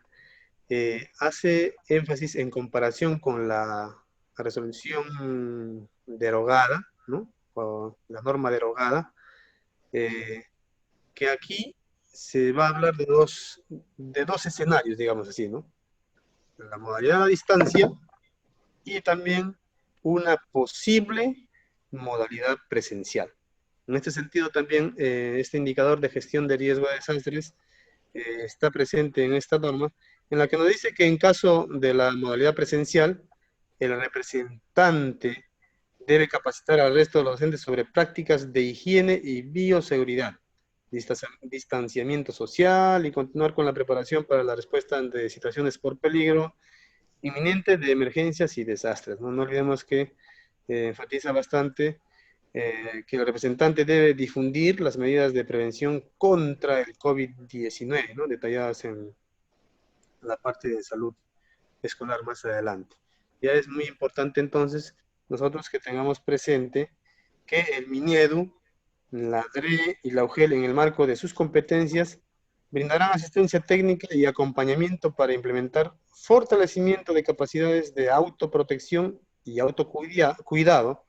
hace énfasis en comparación con la resolución derogada, ¿no? O la norma derogada, que aquí se va a hablar de dos escenarios, digamos así, ¿no? La modalidad a distancia y también una posible modalidad presencial. En este sentido, también este indicador de gestión de riesgo de desastres está presente en esta norma, en la que nos dice que en caso de la modalidad presencial, el representante debe capacitar al resto de los docentes sobre prácticas de higiene y bioseguridad, distanciamiento social y continuar con la preparación para la respuesta ante situaciones por peligro inminente de emergencias y desastres. No, no olvidemos que enfatiza bastante que el representante debe difundir las medidas de prevención contra el COVID-19, ¿no? Detalladas en la parte de salud escolar más adelante. Ya es muy importante entonces nosotros que tengamos presente que el MINEDU, la DRE y la UGEL en el marco de sus competencias brindarán asistencia técnica y acompañamiento para implementar fortalecimiento de capacidades de autoprotección y autocuidado,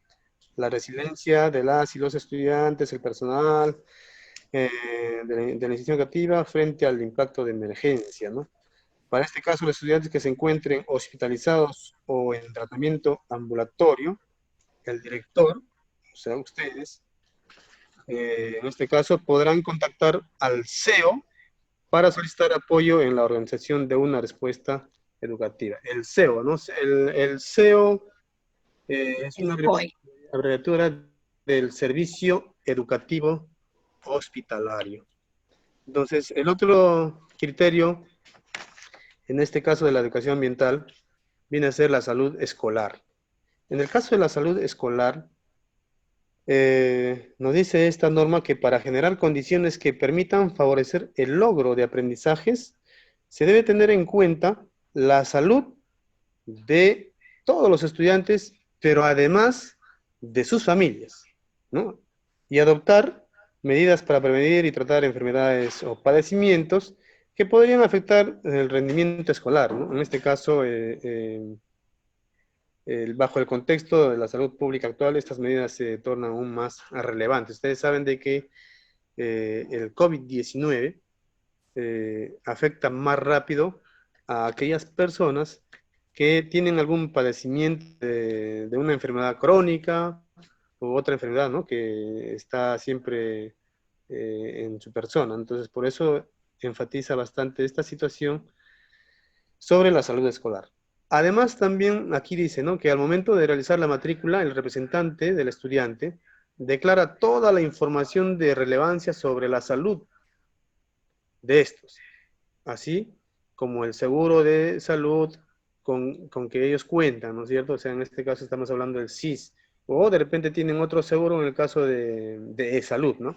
la resiliencia de las y los estudiantes, el personal de la institución educativa frente al impacto de emergencia, ¿no? Para este caso, los estudiantes que se encuentren hospitalizados o en tratamiento ambulatorio, el director, o sea, ustedes, en este caso, podrán contactar al CEO para solicitar apoyo en la organización de una respuesta educativa. El CEO, ¿no? El CEO es una abreviatura del Servicio Educativo Hospitalario. Entonces, el otro criterio, en este caso de la educación ambiental, viene a ser la salud escolar. En el caso de la salud escolar, nos dice esta norma que para generar condiciones que permitan favorecer el logro de aprendizajes, se debe tener en cuenta la salud de todos los estudiantes, pero además de sus familias, ¿no? Y adoptar medidas para prevenir y tratar enfermedades o padecimientos que podrían afectar el rendimiento escolar, ¿no? En este caso, bajo el contexto de la salud pública actual, estas medidas se tornan aún más relevantes. Ustedes saben de que el COVID-19 afecta más rápido a aquellas personas que tienen algún padecimiento de una enfermedad crónica u otra enfermedad, ¿no? Que está siempre en su persona. Entonces, por eso enfatiza bastante esta situación sobre la salud escolar. Además, también aquí dice, ¿no? Que al momento de realizar la matrícula, el representante del estudiante declara toda la información de relevancia sobre la salud de estos. Así como el seguro de salud con que ellos cuentan, ¿no es cierto? O sea, en este caso estamos hablando del SIS, o de repente tienen otro seguro en el caso de salud, ¿no?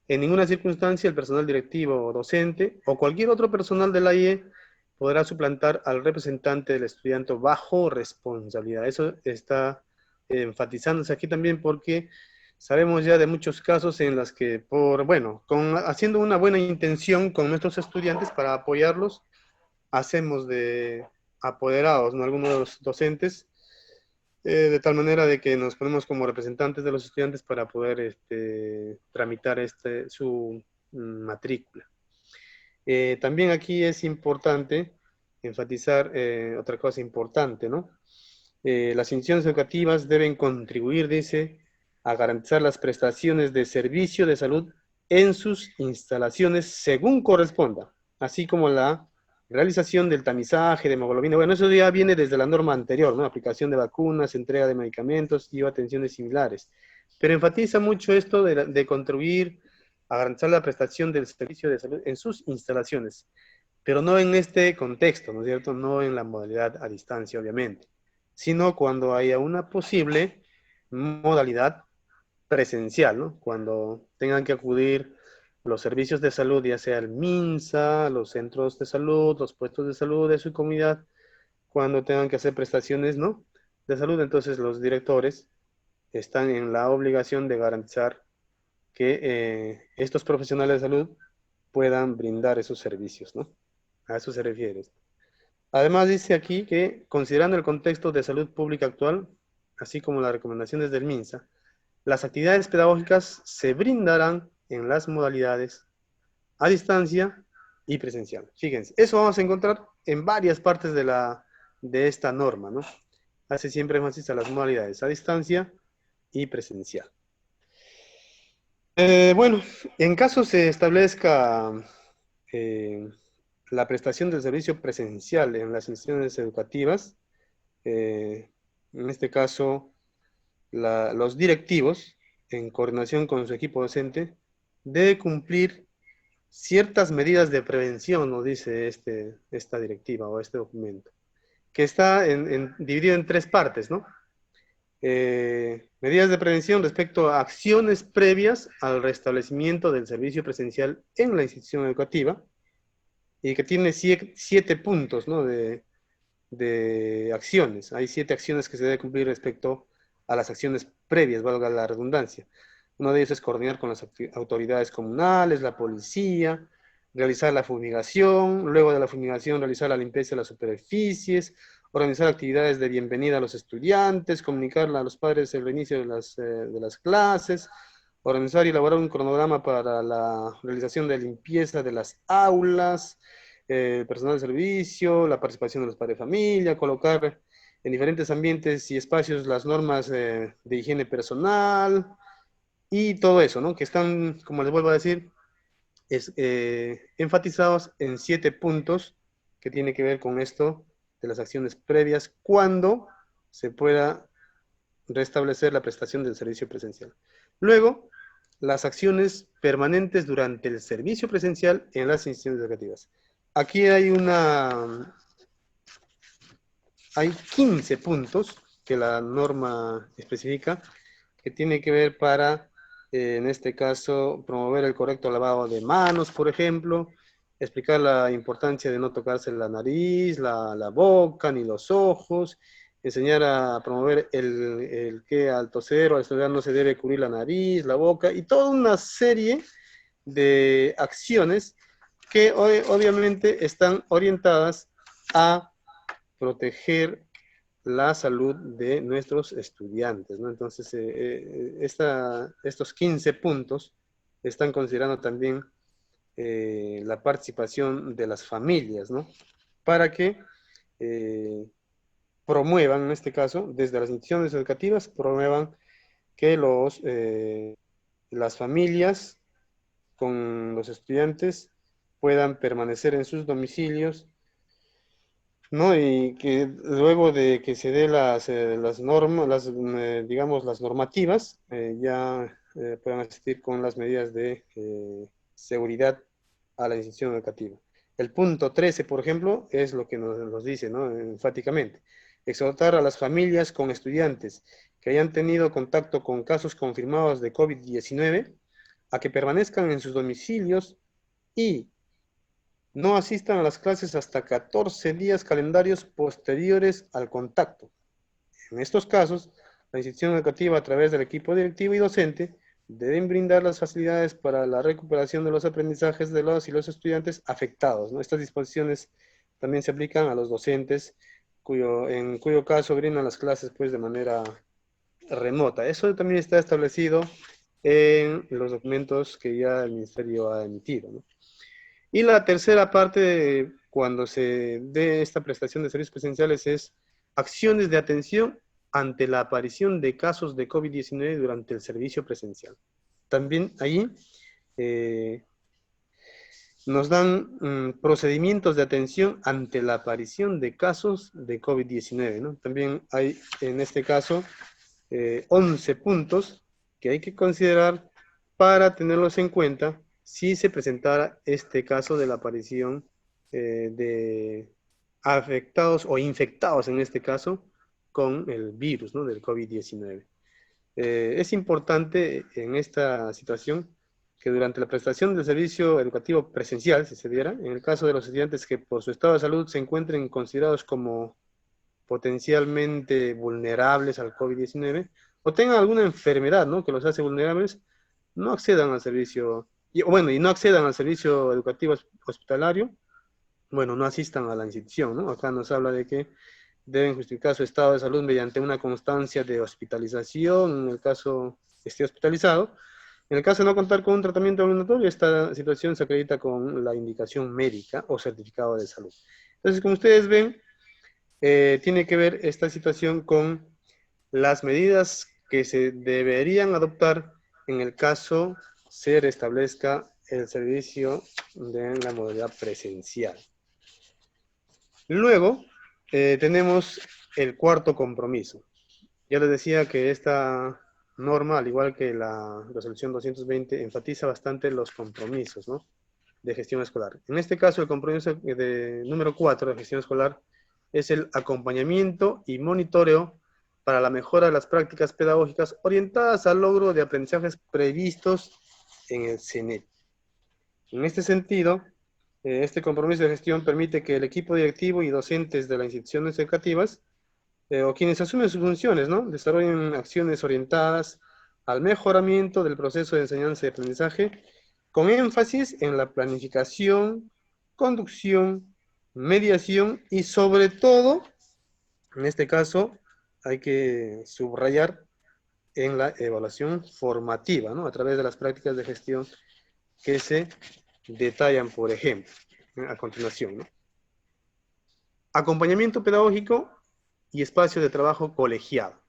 En ninguna circunstancia el personal directivo o docente o cualquier otro personal de la IE podrá suplantar al representante del estudiante bajo responsabilidad. Eso está enfatizándose aquí también porque sabemos ya de muchos casos en los que haciendo una buena intención con nuestros estudiantes para apoyarlos, hacemos de apoderados, ¿no? Algunos docentes, de tal manera de que nos ponemos como representantes de los estudiantes para poder tramitar su matrícula. También aquí es importante enfatizar otra cosa importante, ¿no? Las instituciones educativas deben contribuir, dice, a garantizar las prestaciones de servicio de salud en sus instalaciones según corresponda, así como la realización del tamizaje de hemoglobina. Bueno, eso ya viene desde la norma anterior, ¿no? Aplicación de vacunas, entrega de medicamentos y atenciones similares. Pero enfatiza mucho esto de contribuir a garantizar la prestación del servicio de salud en sus instalaciones, pero no en este contexto, ¿no es cierto? No en la modalidad a distancia, obviamente, sino cuando haya una posible modalidad presencial, ¿no? Cuando tengan que acudir los servicios de salud, ya sea el MINSA, los centros de salud, los puestos de salud de su comunidad, cuando tengan que hacer prestaciones, ¿no? De salud, entonces los directores están en la obligación de garantizar que estos profesionales de salud puedan brindar esos servicios, ¿no? A eso se refiere. Además dice aquí que, considerando el contexto de salud pública actual, así como las recomendaciones del MINSA, las actividades pedagógicas se brindarán en las modalidades a distancia y presencial. Fíjense, eso vamos a encontrar en varias partes de esta norma, ¿no? Hace siempre énfasis a las modalidades a distancia y presencial. Bueno, en caso se establezca eh, la prestación del servicio presencial en las instituciones educativas, en este caso los directivos, en coordinación con su equipo docente, debe cumplir ciertas medidas de prevención, nos dice esta directiva o este documento, que está dividido en tres partes, ¿no? Medidas de prevención respecto a acciones previas al restablecimiento del servicio presencial en la institución educativa, y que tiene siete puntos, ¿no? de acciones. Hay 7 acciones que se debe cumplir respecto a las acciones previas, valga la redundancia. Uno de ellos es coordinar con las autoridades comunales, la policía, realizar la fumigación, luego de la fumigación realizar la limpieza de las superficies, organizar actividades de bienvenida a los estudiantes, comunicar a los padres el inicio de las clases, organizar y elaborar un cronograma para la realización de limpieza de las aulas, personal de servicio, la participación de los padres de familia, colocar en diferentes ambientes y espacios las normas de higiene personal y todo eso, ¿no? Que están, como les vuelvo a decir, enfatizados en 7 puntos que tiene que ver con esto de las acciones previas cuando se pueda restablecer la prestación del servicio presencial. Luego, las acciones permanentes durante el servicio presencial en las instituciones educativas. Aquí hay 15 puntos que la norma especifica que tiene que ver para, en este caso, promover el correcto lavado de manos, por ejemplo, explicar la importancia de no tocarse la nariz, la boca, ni los ojos, enseñar a promover el que al toser o al estornudar no se debe cubrir la nariz, la boca, y toda una serie de acciones que obviamente están orientadas a proteger la salud de nuestros estudiantes, ¿no? Entonces, estos 15 puntos están considerando también la participación de las familias, ¿no? Para que promuevan, en este caso, desde las instituciones educativas, promuevan que las familias con los estudiantes puedan permanecer en sus domicilios, ¿no? Y que luego de que se dé las normas, digamos, las normativas, ya puedan asistir con las medidas de seguridad a la institución educativa. El punto 13, por ejemplo, es lo que nos dice, ¿no? Enfáticamente. Exhortar a las familias con estudiantes que hayan tenido contacto con casos confirmados de COVID-19 a que permanezcan en sus domicilios y no asistan a las clases hasta 14 días calendarios posteriores al contacto. En estos casos, la institución educativa, a través del equipo directivo y docente, deben brindar las facilidades para la recuperación de los aprendizajes de los y los estudiantes afectados, ¿no? Estas disposiciones también se aplican a los docentes, en cuyo caso brindan las clases pues, de manera remota. Eso también está establecido en los documentos que ya el Ministerio ha emitido, ¿no? Y la tercera parte, cuando se dé esta prestación de servicios presenciales, es acciones de atención ante la aparición de casos de COVID-19 durante el servicio presencial. También ahí nos dan procedimientos de atención ante la aparición de casos de COVID-19, ¿no? También hay, en este caso, 11 puntos que hay que considerar para tenerlos en cuenta si se presentara este caso de la aparición de afectados o infectados, en este caso, con el virus, ¿no? Del COVID-19. Es importante en esta situación que durante la prestación del servicio educativo presencial, si se diera, en el caso de los estudiantes que por su estado de salud se encuentren considerados como potencialmente vulnerables al COVID-19 o tengan alguna enfermedad, ¿no? Que los hace vulnerables, no accedan al servicio, y no accedan al servicio educativo hospitalario, bueno, no asistan a la institución, ¿no? Acá nos habla de que deben justificar su estado de salud mediante una constancia de hospitalización, en el caso esté hospitalizado. En el caso de no contar con un tratamiento ambulatorio, esta situación se acredita con la indicación médica o certificado de salud. Entonces, como ustedes ven, tiene que ver esta situación con las medidas que se deberían adoptar en el caso se restablezca el servicio de la modalidad presencial. Luego, tenemos el cuarto compromiso. Ya les decía que esta norma, al igual que la resolución 220, enfatiza bastante los compromisos, ¿no? De gestión escolar. En este caso, el compromiso número 4 de gestión escolar es el acompañamiento y monitoreo para la mejora de las prácticas pedagógicas orientadas al logro de aprendizajes previstos en el CENEP. En este sentido, este compromiso de gestión permite que el equipo directivo y docentes de las instituciones educativas o quienes asumen sus funciones, ¿no? Desarrollen acciones orientadas al mejoramiento del proceso de enseñanza y aprendizaje con énfasis en la planificación, conducción, mediación y sobre todo, en este caso, hay que subrayar en la evaluación formativa, ¿no? A través de las prácticas de gestión que se detallan, por ejemplo, a continuación, ¿no? Acompañamiento pedagógico y espacio de trabajo colegiado.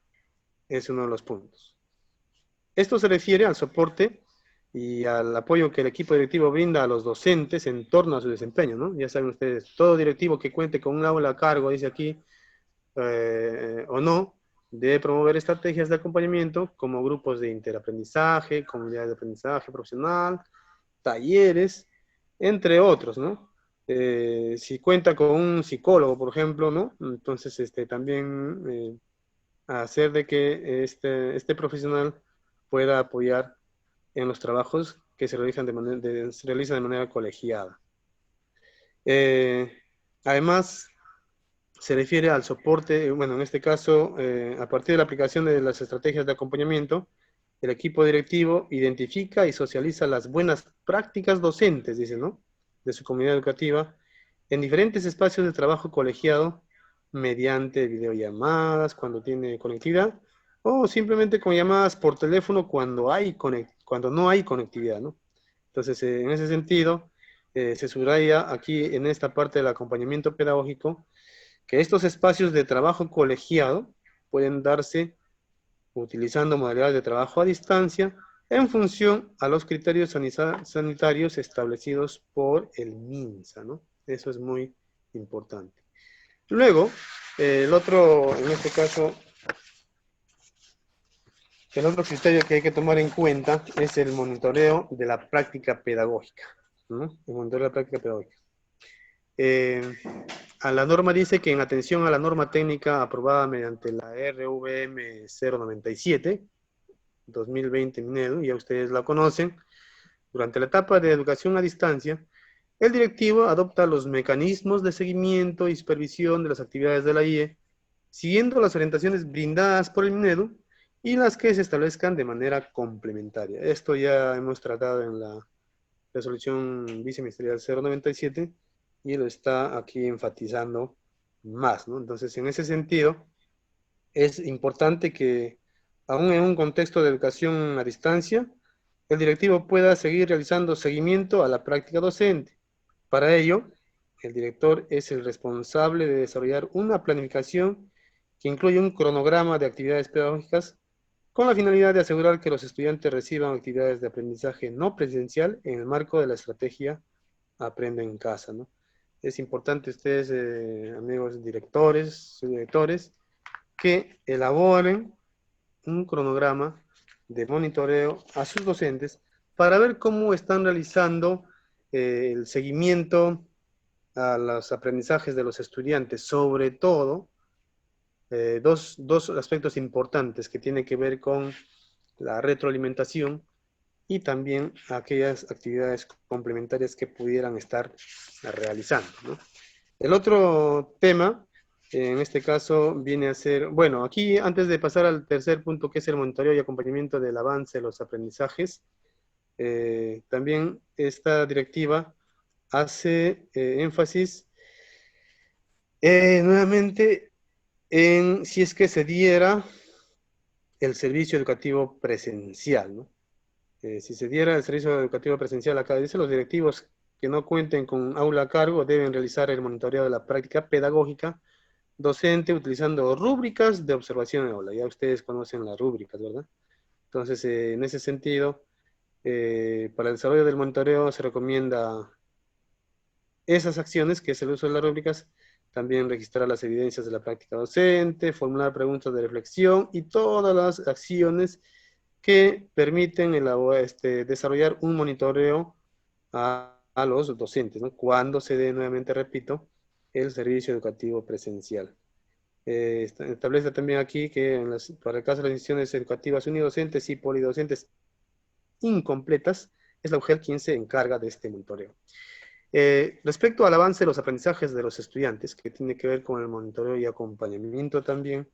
Es uno de los puntos. Esto se refiere al soporte y al apoyo que el equipo directivo brinda a los docentes en torno a su desempeño, ¿no? Ya saben ustedes, todo directivo que cuente con un aula a cargo, dice aquí, o no, debe promover estrategias de acompañamiento como grupos de interaprendizaje, comunidades de aprendizaje profesional, talleres, entre otros, ¿no? Si cuenta con un psicólogo, por ejemplo, ¿no? Entonces, también hacer de que este profesional pueda apoyar en los trabajos que se realizan de manera colegiada. Además, se refiere al soporte, bueno, en este caso, a partir de la aplicación de las estrategias de acompañamiento, el equipo directivo identifica y socializa las buenas prácticas docentes, dice, ¿no? De su comunidad educativa, en diferentes espacios de trabajo colegiado, mediante videollamadas, cuando tiene conectividad, o simplemente con llamadas por teléfono cuando no hay conectividad, ¿no? Entonces, en ese sentido, se subraya aquí en esta parte del acompañamiento pedagógico que estos espacios de trabajo colegiado pueden darse utilizando modalidades de trabajo a distancia en función a los criterios sanitarios establecidos por el MINSA, ¿no? Eso es muy importante. Luego, en este caso, el otro criterio que hay que tomar en cuenta es el monitoreo de la práctica pedagógica, ¿no? El monitoreo de la práctica pedagógica. A la norma dice que en atención a la norma técnica aprobada mediante la RVM 097, 2020 Minedu, ya ustedes la conocen, durante la etapa de educación a distancia, el directivo adopta los mecanismos de seguimiento y supervisión de las actividades de la IE, siguiendo las orientaciones brindadas por el Minedu y las que se establezcan de manera complementaria. Esto ya hemos tratado en la resolución viceministerial 097 y lo está aquí enfatizando más, ¿no? Entonces, en ese sentido, es importante que, aún en un contexto de educación a distancia, el directivo pueda seguir realizando seguimiento a la práctica docente. Para ello, el director es el responsable de desarrollar una planificación que incluye un cronograma de actividades pedagógicas con la finalidad de asegurar que los estudiantes reciban actividades de aprendizaje no presencial en el marco de la estrategia Aprende en Casa, ¿no? Es importante ustedes, amigos directores, subdirectores, que elaboren un cronograma de monitoreo a sus docentes para ver cómo están realizando el seguimiento a los aprendizajes de los estudiantes, sobre todo dos aspectos importantes que tienen que ver con la retroalimentación y también aquellas actividades complementarias que pudieran estar realizando, ¿no? El otro tema, en este caso, viene a ser, bueno, aquí antes de pasar al tercer punto, que es el monitoreo y acompañamiento del avance de los aprendizajes, también esta directiva hace énfasis nuevamente en si es que se diera el servicio educativo presencial, ¿no? Si se diera el servicio educativo presencial, acá dice, los directivos que no cuenten con aula a cargo deben realizar el monitoreo de la práctica pedagógica docente utilizando rúbricas de observación en aula. Ya ustedes conocen las rúbricas, ¿verdad? Entonces, en ese sentido, para el desarrollo del monitoreo se recomienda esas acciones, que es el uso de las rúbricas, también registrar las evidencias de la práctica docente, formular preguntas de reflexión y todas las acciones que permiten desarrollar un monitoreo a los docentes, ¿no? Cuando se dé, nuevamente repito, el servicio educativo presencial. Establece también aquí que para el caso de las instituciones educativas unidocentes y polidocentes incompletas, es la UGEL quien se encarga de este monitoreo. Respecto al avance de los aprendizajes de los estudiantes, que tiene que ver con el monitoreo y acompañamiento también,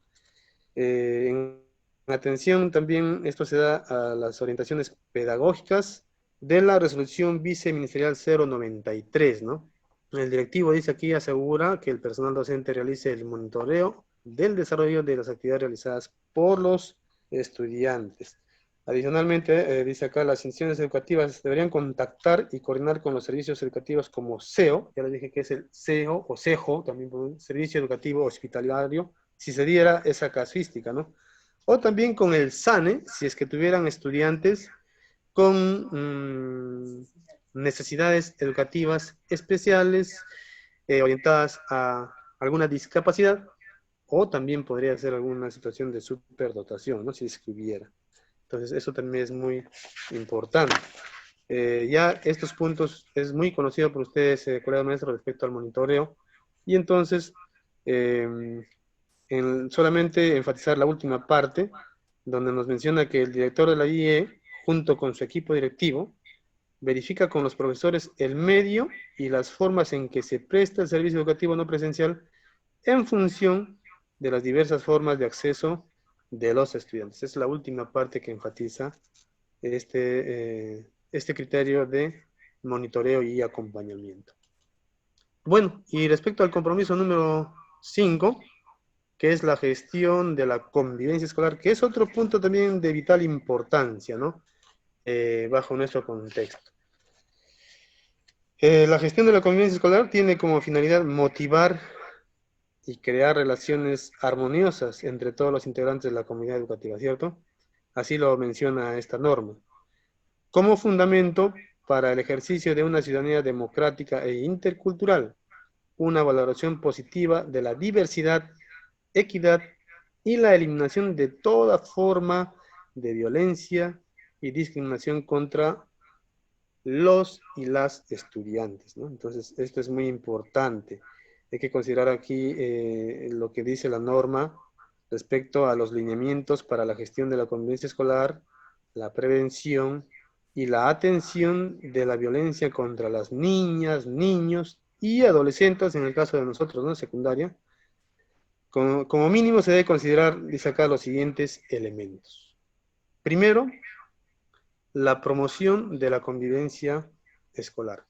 en atención también esto se da a las orientaciones pedagógicas de la resolución viceministerial 093, ¿no? El directivo dice aquí, asegura que el personal docente realice el monitoreo del desarrollo de las actividades realizadas por los estudiantes. Adicionalmente, dice acá, las instituciones educativas deberían contactar y coordinar con los servicios educativos como SEO, ya les dije que es el SEO o SEJO, también Servicio Educativo Hospitalario, si se diera esa casuística, ¿no? O también con el SANE, si es que tuvieran estudiantes con necesidades educativas especiales, orientadas a alguna discapacidad, o también podría ser alguna situación de superdotación, ¿no? Si es que hubiera. Entonces, eso también es muy importante. Ya estos puntos es muy conocido por ustedes, colega maestro, respecto al monitoreo, y entonces, solamente enfatizar la última parte, donde nos menciona que el director de la IE, junto con su equipo directivo, verifica con los profesores el medio y las formas en que se presta el servicio educativo no presencial en función de las diversas formas de acceso de los estudiantes. Es la última parte que enfatiza este criterio de monitoreo y acompañamiento. Bueno, y respecto al compromiso número 5, que es la gestión de la convivencia escolar, que es otro punto también de vital importancia, ¿no? Bajo nuestro contexto. La gestión de la convivencia escolar tiene como finalidad motivar y crear relaciones armoniosas entre todos los integrantes de la comunidad educativa, ¿cierto? Así lo menciona esta norma. Como fundamento para el ejercicio de una ciudadanía democrática e intercultural, una valoración positiva de la diversidad, equidad y la eliminación de toda forma de violencia y discriminación contra los y las estudiantes, ¿no? Entonces, esto es muy importante. Hay que considerar aquí lo que dice la norma respecto a los lineamientos para la gestión de la convivencia escolar, la prevención y la atención de la violencia contra las niñas, niños y adolescentes, en el caso de nosotros, ¿no? Secundaria. Como mínimo se debe considerar y sacar los siguientes elementos. Primero, la promoción de la convivencia escolar.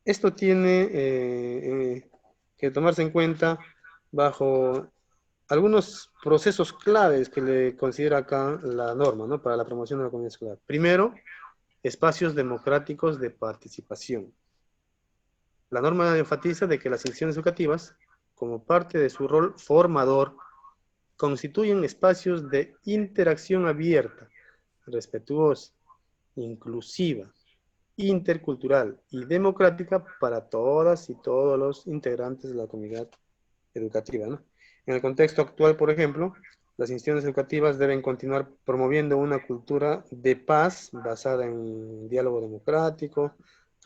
Esto tiene que tomarse en cuenta bajo algunos procesos claves que le considera acá la norma, ¿no? Para la promoción de la convivencia escolar. Primero, espacios democráticos de participación. La norma enfatiza de que las instituciones educativas, como parte de su rol formador, constituyen espacios de interacción abierta, respetuosa, inclusiva, intercultural y democrática para todas y todos los integrantes de la comunidad educativa, ¿no? En el contexto actual, por ejemplo, las instituciones educativas deben continuar promoviendo una cultura de paz basada en diálogo democrático,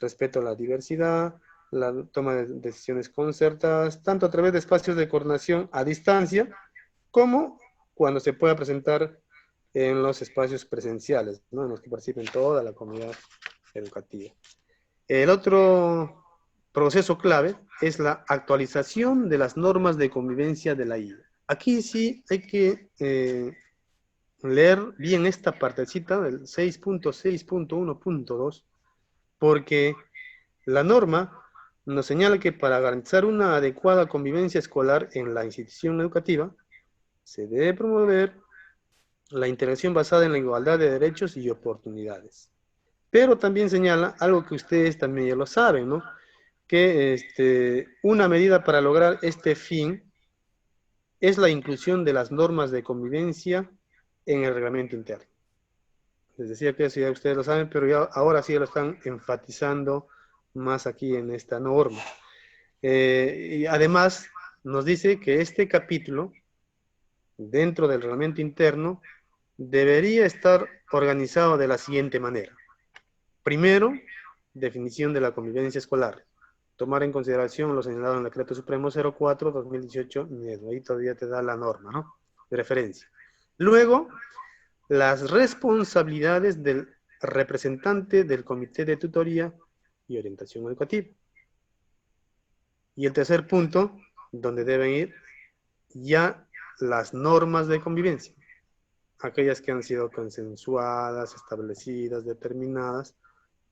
respeto a la diversidad, la toma de decisiones concertadas, tanto a través de espacios de coordinación a distancia, como cuando se pueda presentar en los espacios presenciales, ¿no? En los que participen toda la comunidad educativa. El otro proceso clave es la actualización de las normas de convivencia de la IA. Aquí sí hay que leer bien esta partecita del 6.6.1.2, porque la norma nos señala que para garantizar una adecuada convivencia escolar en la institución educativa, se debe promover la integración basada en la igualdad de derechos y oportunidades. Pero también señala algo que ustedes también ya lo saben, ¿no? Que una medida para lograr este fin es la inclusión de las normas de convivencia en el reglamento interno. Les decía que eso ya ustedes lo saben, pero ya ahora sí lo están enfatizando más aquí en esta norma. Y además nos dice que este capítulo, dentro del reglamento interno, debería estar organizado de la siguiente manera. Primero, definición de la convivencia escolar. Tomar en consideración lo señalado en el Decreto Supremo 04-2018, ahí todavía te da la norma, ¿no? De referencia. Luego, las responsabilidades del representante del Comité de Tutoría y Orientación Educativa. Y el tercer punto, donde deben ir ya las normas de convivencia, aquellas que han sido consensuadas, establecidas, determinadas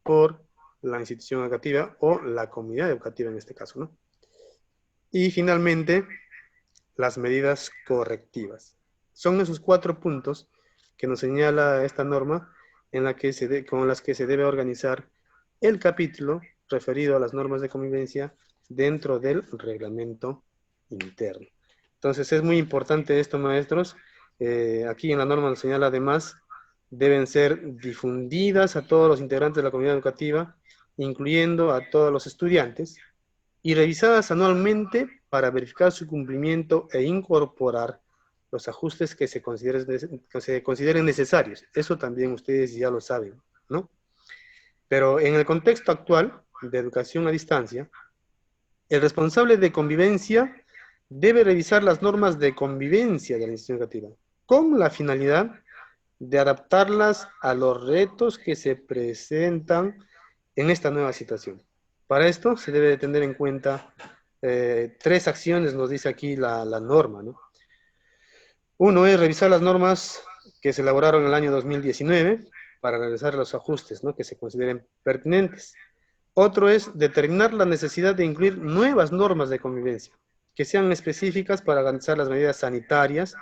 por la institución educativa o la comunidad educativa en este caso, ¿no? Y finalmente, las medidas correctivas. Son esos 4 puntos que nos señala esta norma en la que con las que se debe organizar el capítulo referido a las normas de convivencia dentro del reglamento interno. Entonces es muy importante esto, maestros. Aquí en la norma nos señala además, deben ser difundidas a todos los integrantes de la comunidad educativa, incluyendo a todos los estudiantes, y revisadas anualmente para verificar su cumplimiento e incorporar los ajustes que se consideren necesarios. Eso también ustedes ya lo saben, ¿no? Pero en el contexto actual de educación a distancia, el responsable de convivencia debe revisar las normas de convivencia de la institución educativa con la finalidad de adaptarlas a los retos que se presentan en esta nueva situación. Para esto se debe de tener en cuenta 3 acciones, nos dice aquí la norma, ¿no? Uno es revisar las normas que se elaboraron en el año 2019 para realizar los ajustes, ¿no?, que se consideren pertinentes. Otro es determinar la necesidad de incluir nuevas normas de convivencia que sean específicas para garantizar las medidas sanitarias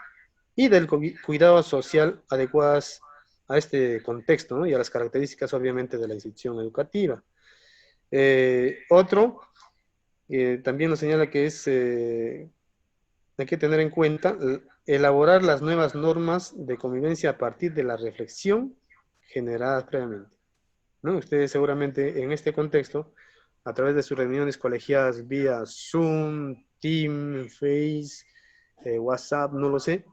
y del cuidado social adecuadas a este contexto, ¿no?, y a las características obviamente de la institución educativa. Otro también nos señala que hay que tener en cuenta elaborar las nuevas normas de convivencia a partir de la reflexión generada previamente, ¿no? Ustedes seguramente en este contexto, a través de sus reuniones colegiadas vía Zoom, Team, Face, WhatsApp, no lo sé,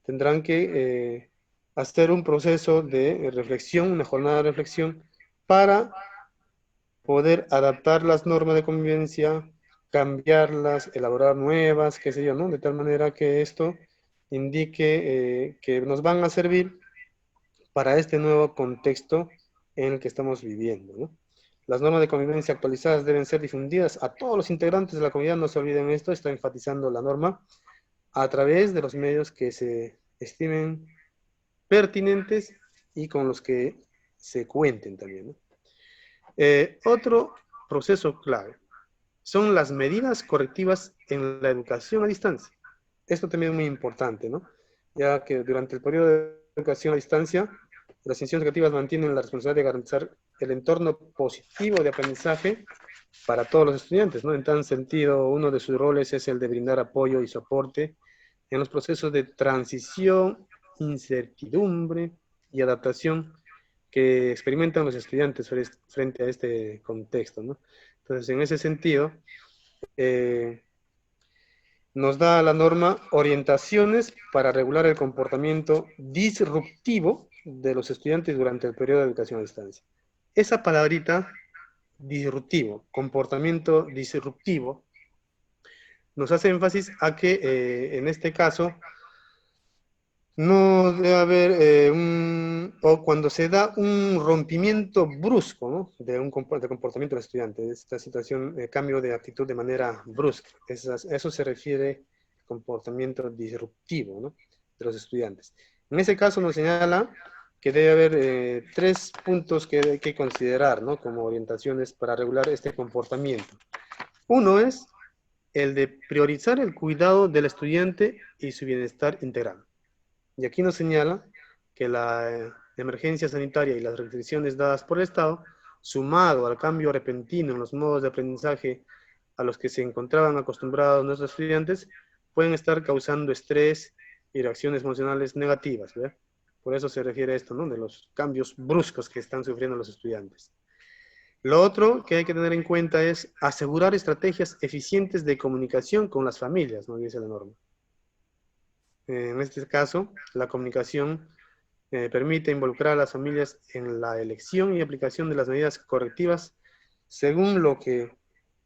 tendrán que hacer un proceso de reflexión, una jornada de reflexión, para poder adaptar las normas de convivencia, cambiarlas, elaborar nuevas, qué sé yo, ¿no? De tal manera que esto indique que nos van a servir para este nuevo contexto en el que estamos viviendo, ¿no? Las normas de convivencia actualizadas deben ser difundidas a todos los integrantes de la comunidad, no se olviden esto, está enfatizando la norma, a través de los medios que se estimen pertinentes y con los que se cuenten también, ¿no? Otro proceso clave son las medidas correctivas en la educación a distancia. Esto también es muy importante, ¿no? Ya que durante el periodo de educación a distancia, las instituciones educativas mantienen la responsabilidad de garantizar el entorno positivo de aprendizaje para todos los estudiantes, ¿no? En tal sentido, uno de sus roles es el de brindar apoyo y soporte en los procesos de transición, incertidumbre y adaptación que experimentan los estudiantes frente a este contexto, ¿no? Entonces, en ese sentido, eh, nos da la norma orientaciones para regular el comportamiento disruptivo de los estudiantes durante el periodo de educación a distancia. Esa palabrita, disruptivo, comportamiento disruptivo, nos hace énfasis a que en este caso no debe haber o cuando se da un rompimiento brusco, ¿no? De comportamiento del estudiante, esta situación, cambio de actitud de manera brusca. Eso se refiere comportamiento disruptivo, ¿no? De los estudiantes. En ese caso nos señala que debe haber tres puntos que hay que considerar, ¿no? Como orientaciones para regular este comportamiento. Uno es el de priorizar el cuidado del estudiante y su bienestar integral. Y aquí nos señala que la emergencia sanitaria y las restricciones dadas por el Estado, sumado al cambio repentino en los modos de aprendizaje a los que se encontraban acostumbrados nuestros estudiantes, pueden estar causando estrés y reacciones emocionales negativas, ¿verdad? Por eso se refiere a esto, ¿no? De los cambios bruscos que están sufriendo los estudiantes. Lo otro que hay que tener en cuenta es asegurar estrategias eficientes de comunicación con las familias, nos dice la norma. En este caso, la comunicación permite involucrar a las familias en la elección y aplicación de las medidas correctivas según lo que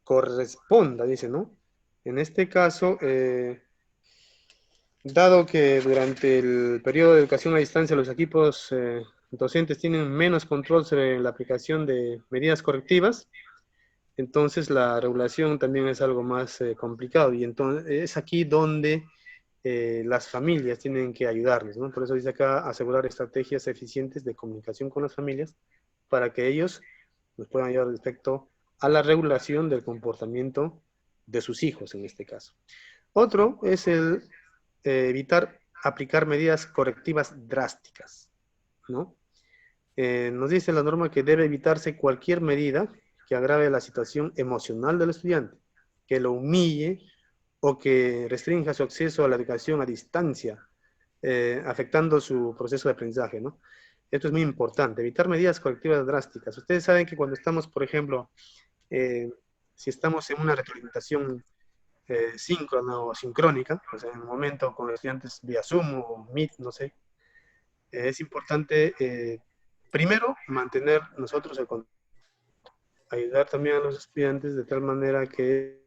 corresponda, dice, ¿no? En este caso, dado que durante el periodo de educación a distancia los equipos docentes tienen menos control sobre la aplicación de medidas correctivas, entonces la regulación también es algo más complicado y entonces es aquí donde las familias tienen que ayudarles, ¿no? Por eso dice acá asegurar estrategias eficientes de comunicación con las familias para que ellos nos puedan ayudar respecto a la regulación del comportamiento de sus hijos en este caso. Otro es el evitar aplicar medidas correctivas drásticas, ¿no? Nos dice la norma que debe evitarse cualquier medida que agrave la situación emocional del estudiante, que lo humille o que restrinja su acceso a la educación a distancia, afectando su proceso de aprendizaje, ¿no? Esto es muy importante, evitar medidas correctivas drásticas. Ustedes saben que cuando estamos, por ejemplo, eh, si estamos en una retroalimentación síncrona o sincrónica, o sea, en un momento con los estudiantes vía Zoom o Meet, no sé, es importante primero mantener nosotros el contacto, ayudar también a los estudiantes de tal manera que